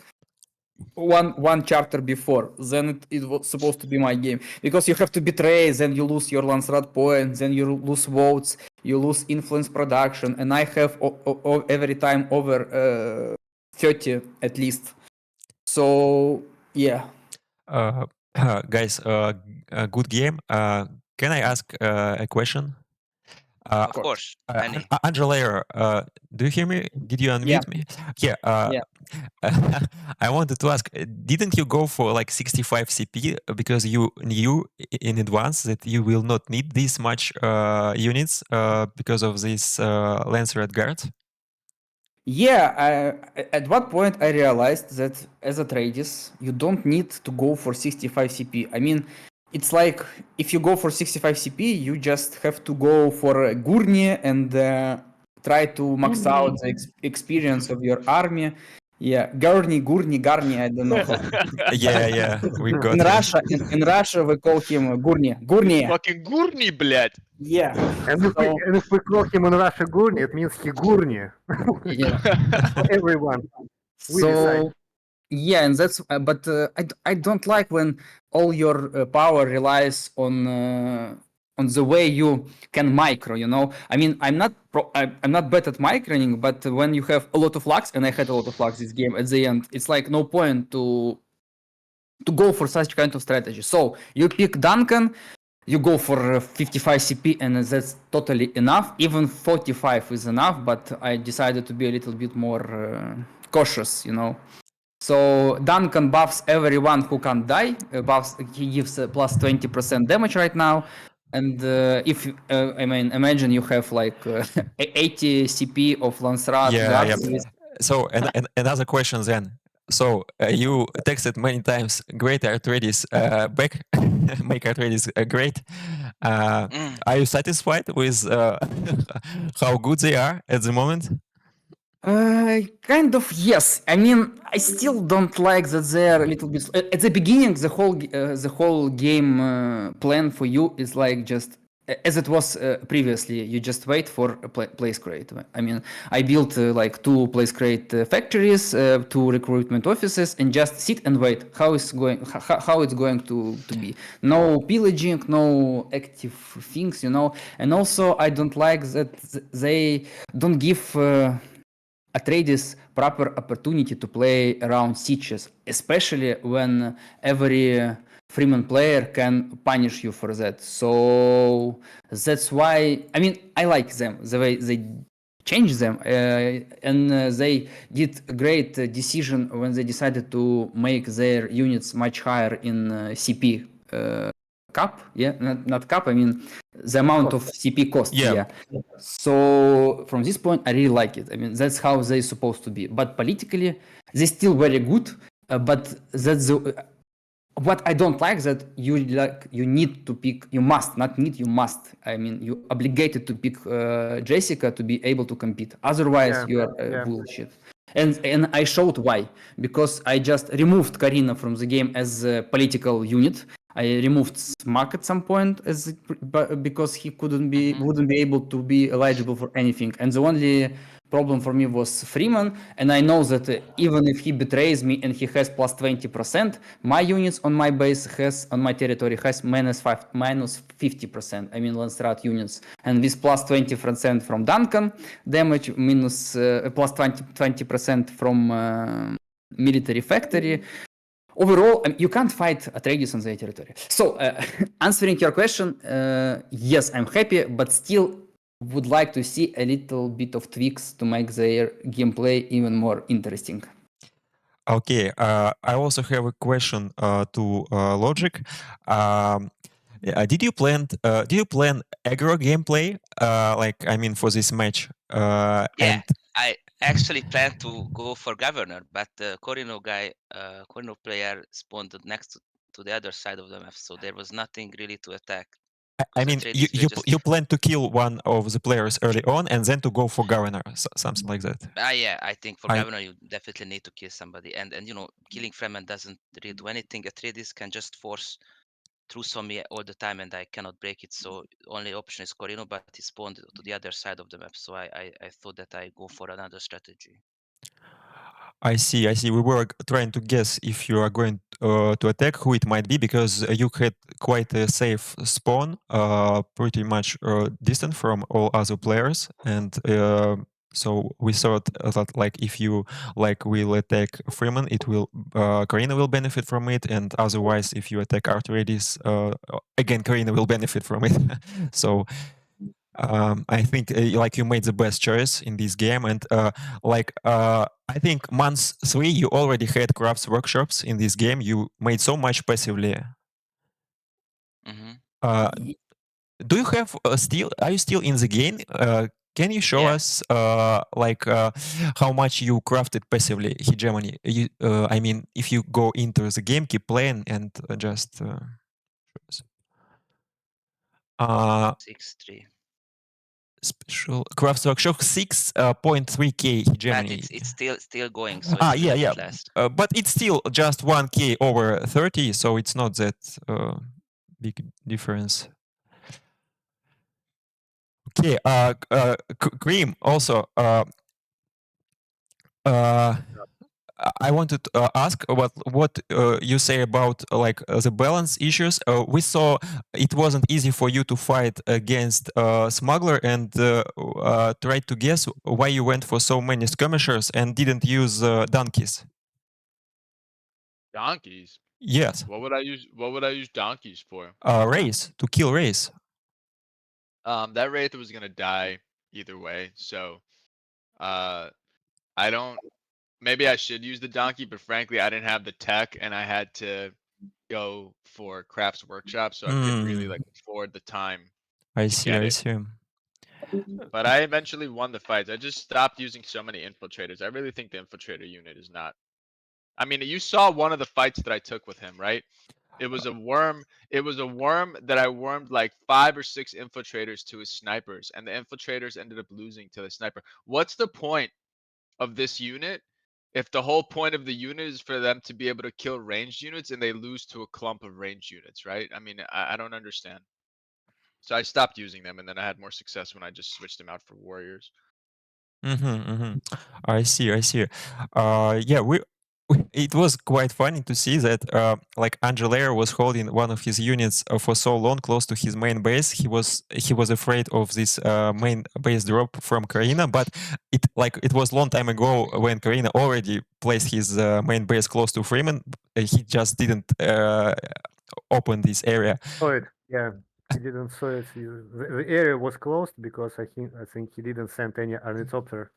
one chapter before, then it was supposed to be my game, because you have to betray, then you lose your Lancelot points, then you lose votes, you lose influence production, and I have every time over 30 at least. So yeah.
Guys, good game. Can I ask a question?
Of course, any.
Angela, do you hear me? Did you
Yeah.
unmute me? Yeah.
Yeah.
I wanted to ask, didn't you go for like 65 CP because you knew in advance that you will not need this much units because of this Lancer at guard?
Yeah, at what point I realized that as a Atreides, you don't need to go for 65 CP. I mean, it's like if you go for 65 CP, you just have to go for a Gurney and try to max out the experience of your army. Yeah, Gurney, Garni, I don't know how.
Yeah, we got
In
it.
Russia, in Russia, we call him Gurney.
Fucking Gurni, блядь.
Yeah.
And if we call him in Russia Gurni, it means he Gurni.
Yeah.
For everyone. We decide.
So yeah, and that's but I don't like when all your power relies on the way you can micro. You know, I mean, I'm not bad at microing, but when you have a lot of lux, and I had a lot of lux this game at the end, it's like no point to go for such kind of strategy. So you pick Duncan. You go for 55 CP, and that's totally enough. Even 45 is enough, but I decided to be a little bit more cautious, you know. So Duncan buffs everyone who can't die. He gives plus 20% damage right now. And if I mean, imagine you have like 80 CP of Lancerat guards.
Yeah. So another question then. So you texted many times, great Atreides back, make Atreides great. Are you satisfied with how good they are at the moment?
Kind of, yes. I mean, I still don't like that they're a little bit at the beginning. The whole game plan for you is like just as it was previously. You just wait for a place crate. I mean, I built like 2 place crate factories, 2 recruitment offices, and just sit and wait. How it's going to be? No pillaging, no active things, you know. And also, I don't like that they don't give. Atreides proper opportunity to play around sieges, especially when every Fremen player can punish you for that. So that's why, I mean, I like them, the way they change them, and they did a great decision when they decided to make their units much higher in CP cap, yeah, not cap, I mean the amount of CP cost, yeah. So from this point, I really like it. I mean, that's how they're supposed to be. But politically, they're still very good. But that's what I don't like that you need to pick, you must, not need, you must. I mean, you obligated to pick Jessica to be able to compete. Otherwise,
Yeah,
you are
yeah.
bullshit. And I showed why, because I just removed Corrino from the game as a political unit. I removed Smug at some point because he wouldn't be able to be eligible for anything. And the only problem for me was Freeman, and I know that even if he betrays me and he has plus 20%, my units on my base on my territory has minus 50%. I mean Lancelot units, and with plus 20% from Duncan damage, minus plus 20% from military factory. Overall, you can't fight Atreides on their territory. So, answering your question, yes, I'm happy, but still would like to see a little bit of tweaks to make their gameplay even more interesting.
Okay, I also have a question to Logic. Did you plan aggro gameplay? I mean, for this match?
Yeah,
And
I actually planned to go for governor, but the Corrino player spawned next to the other side of the map, so there was nothing really to attack.
I mean,
Atreides were just...
you plan to kill one of the players early on and then to go for governor, something like that.
Yeah, I think for
I-
governor you definitely need to kill somebody, and you know, killing Fremen doesn't really do anything. Atreides can just force through me all the time, and I cannot break it. So only option is Corrino, but he spawned to the other side of the map. So I thought that I go for another strategy.
I see. We were trying to guess if you are going to attack, who it might be, because you had quite a safe spawn, pretty much distant from all other players, and so we thought that if you will attack Freeman, it will Corrino will benefit from it, and otherwise, if you attack Atreides, again Corrino will benefit from it. So. I think you made the best choice in this game, and I think month 3 you already had crafts workshops in this game. You made so much passively. Do you have still? Are you still in the game? Can you show us how much you crafted passively hegemony? I mean, if you go into the game, keep playing, and just.
6-3.
Special crafts workshop 6.3k hegemony.
But it's still going, so it's
yeah.
limited last.
But it's still just 1k over 30, so it's not that big difference. Okay, Cream also. I wanted to ask what you say about the balance issues. We saw it wasn't easy for you to fight against Smuggler, and tried to guess why you went for so many skirmishers and didn't use donkeys.
Donkeys?
Yes.
What would I use donkeys for?
Race, to kill Race.
That Wraith was gonna die either way, so I don't. Maybe I should use the donkey, but frankly, I didn't have the tech, and I had to go for Crafts Workshop, so I couldn't really afford the time.
I see.
But I eventually won the fights. I just stopped using so many infiltrators. I really think the infiltrator unit is not. I mean, you saw one of the fights that I took with him, right? It was a worm. It was a worm that I wormed like 5 or 6 infiltrators to his snipers, and the infiltrators ended up losing to the sniper. What's the point of this unit if the whole point of the unit is for them to be able to kill ranged units and they lose to a clump of ranged units, right? I mean, I don't understand. So I stopped using them, and then I had more success when I just switched them out for warriors.
I see. Yeah, it was quite funny to see that Angelair was holding one of his units for so long close to his main base. He was afraid of this main base drop from Corrino, but it was long time ago when Corrino already placed his main base close to Freeman. He just didn't open this area.
Oh, yeah. He didn't saw it. The area was closed because I think he didn't send any ornithopter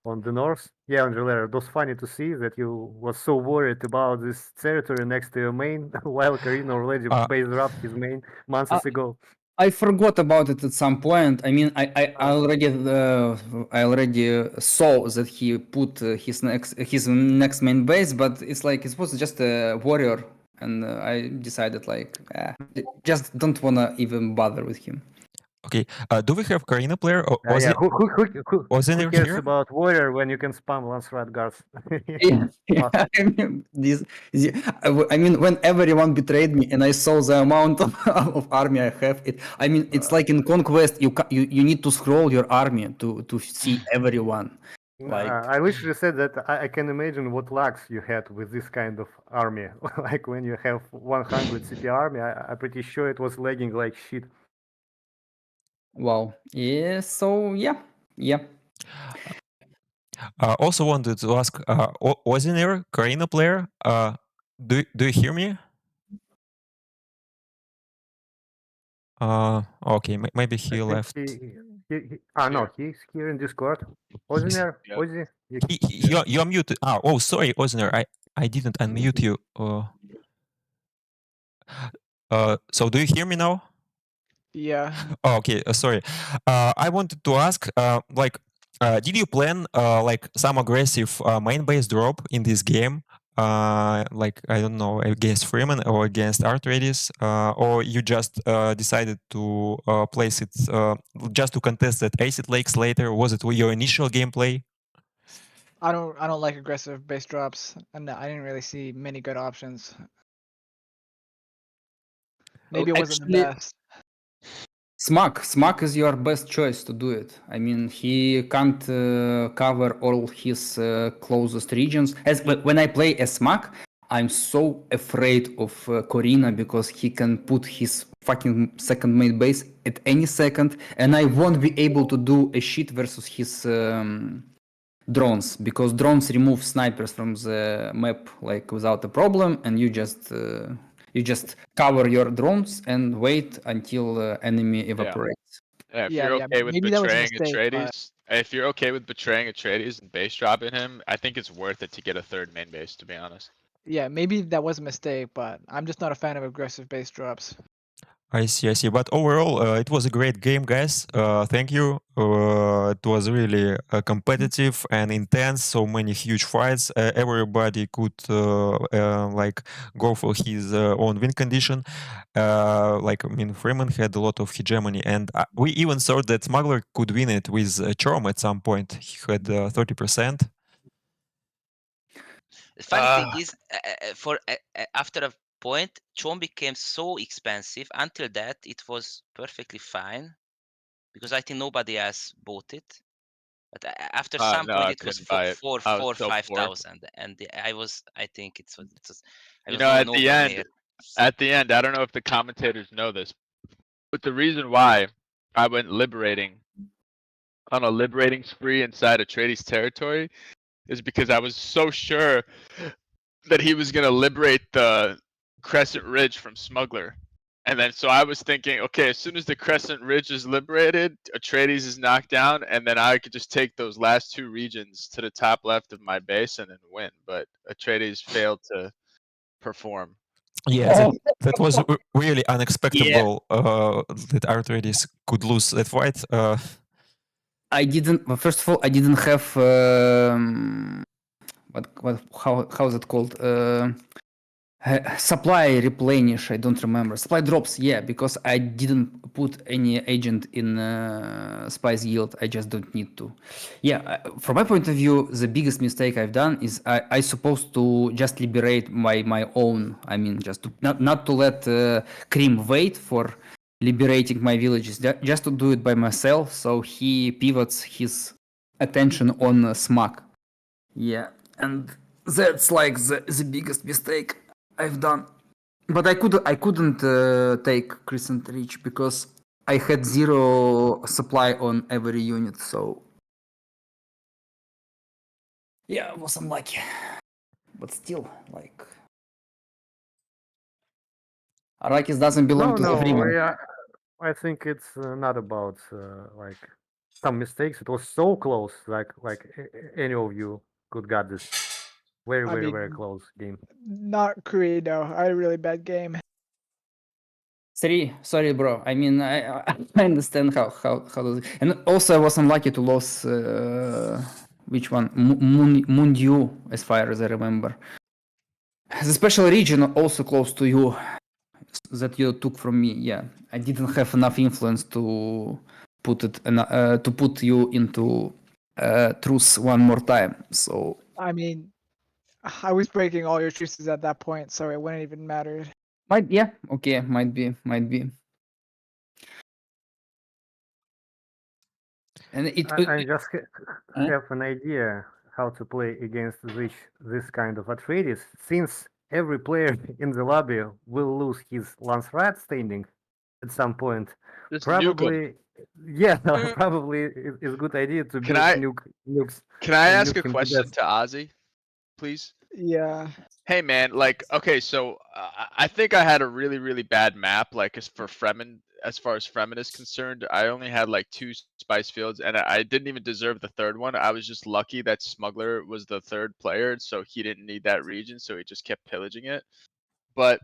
on the north. Yeah, Angela, it was funny to see that you was so worried about this territory next to your main, while Corrino already base dropped his main months ago.
I forgot about it at some point. I mean, I already saw that he put his next main base, but it's like it was just a warrior. and I decided like, just don't wanna even bother with him.
Okay. Do we have Corrino player or
Yeah,
Ozzy?
who
Ozzy
cares
here?
about warrior when you can spam Lancelot guards?
Yeah,
Awesome.
I mean, I mean, when everyone betrayed me and I saw the amount of army I have, I mean, it's like in Conquest, you need to scroll your army to see everyone. Like,
I literally said that I can imagine what lags you had with this kind of army. Like when you have 100 CP army, I'm pretty sure it was lagging like shit.
wow. Yeah. So yeah.
Also wanted to ask, Ozzy here, Corino player. Do you hear me? Okay, maybe
I
he
think
left.
no, he's here in Discord. Oziner,
Yep.
Ozzy,
You're muted. Sorry, Ozner. I didn't unmute you. So do you hear me now?
Yeah.
Oh, okay, sorry. I wanted to ask, did you plan like some aggressive main base drop in this game? Like I don't know, against Fremen or against Atreides, or you just decided to place it just to contest that acid lakes later? Was it your initial gameplay?
I don't like aggressive base drops, and I didn't really see many good options. Maybe it wasn't the
Actually,
best.
Smug is your best choice to do it. I mean, he can't cover all his closest regions. When I play as Smug, I'm so afraid of Corrino because he can put his fucking second main base at any second, and I won't be able to do a shit versus his drones, because drones remove snipers from the map like without a problem, and you just cover your drones and wait until enemy evaporates.
Yeah, if
Yeah,
you're
yeah.
okay with
Maybe that was a
betraying
mistake, but
Atreides, if you're okay with betraying Atreides and base dropping him, I think it's worth it to get a third main base, to be honest.
yeah, maybe that was a mistake, but I'm just not a fan of aggressive base drops.
I see. But overall, it was a great game, guys. Thank you. It was really competitive and intense. So many huge fights. Everybody could like go for his own win condition. Like I mean, Freeman had a lot of hegemony, and we even thought that Smuggler could win it with Chorm at some point. He had 30%.
The funny thing is, after a point, Chom became so expensive. Until that, it was perfectly fine because I think nobody else bought it. But after some
No,
point,
I
it was
couldn't buy it. I was so poor.
5,000, and I think I
You
was
know, at the
nowhere
end,
near.
I don't know if the commentators know this, but the reason why I went liberating on a liberating spree inside Atreides territory is because I was so sure that he was gonna liberate the Crescent Ridge from Smuggler. And then so I was thinking, okay, as soon as the Crescent Ridge is liberated, Atreides is knocked down, and then I could just take those last two regions to the top left of my base and then win. But Atreides failed to perform.
Yeah, that was really unexpected.
Yeah.
That Arthritis could lose that fight.
I didn't. Well, first of all, I didn't have how's it called? Supply replenish. I don't remember. Supply drops. Yeah, because I didn't put any agent in Spice Guild. I just don't need to. Yeah, from my point of view, the biggest mistake I've done is I supposed to just liberate my own. I mean, just to, not to let Cream wait for liberating my villages, just to do it by myself. So he pivots his attention on Smug. Yeah, and that's like the biggest mistake I've done. But I couldn't take Crescent Reach because I had zero supply on every unit. So yeah, I was unlucky. But still, like Arrakis doesn't belong to the Fremen.
yeah, I think it's not about like some mistakes. It was so close. Like any of you could got this. Very,
I
very, very
mean,
close game.
not Corrino. I had a really bad game.
Sorry, bro. I mean, I understand how does it, and also I was unlucky to lose which one Mundiu, as far as I remember. the special region also close to you that you took from me. Yeah, I didn't have enough influence to put it to put you into truce one more time. So
I mean, I was breaking all your truces at that point, so it wouldn't even matter.
might be. And
I just have an idea how to play against this kind of Atreides, since every player in the lobby will lose his Lance Rat standing at some point.
Just nuke 'em.
Probably, yeah, probably it's a good idea to
Can
build
I-
nukes.
Can I
and
ask
nuke
a
him to
question
death.
to Ozzy, please?
Yeah.
Hey man, like, okay, so I think I had a really, really bad map, like as for Fremen, as far as Fremen is concerned. I only had like 2 spice fields, and I didn't even deserve the third one. I was just lucky that Smuggler was the third player, so he didn't need that region, so he just kept pillaging it. But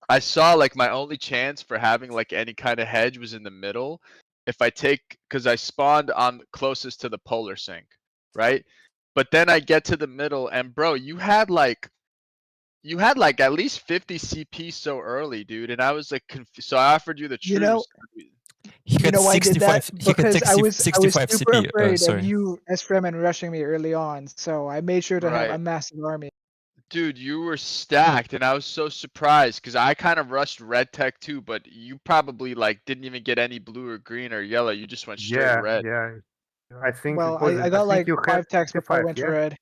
I saw like my only chance for having like any kind of hedge was in the middle. If I take, because I spawned on closest to the polar sink, right? But then I get to the middle, and bro, you had like at least 50 CP so early, dude. And I was like, so I offered you the
You know,
truce.
He
you
had
know why I did that?
65. He had
Because I was
65
super
CP.
afraid of
Sorry.
you as Fremen rushing me early on, so I made sure to have a
Right.
massive army.
Dude, you were stacked, and I was so surprised because I kind of rushed red tech too, but you probably like didn't even get any blue or green or yellow. You just went straight
Yeah,
red.
yeah. I think
Well,
it was.
I got like
you had
5 techs before I
55,
went to
yeah.
red,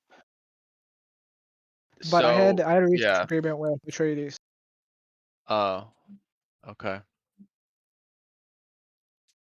but
So
I had a research
yeah.
agreement with Atreides.
Oh, okay.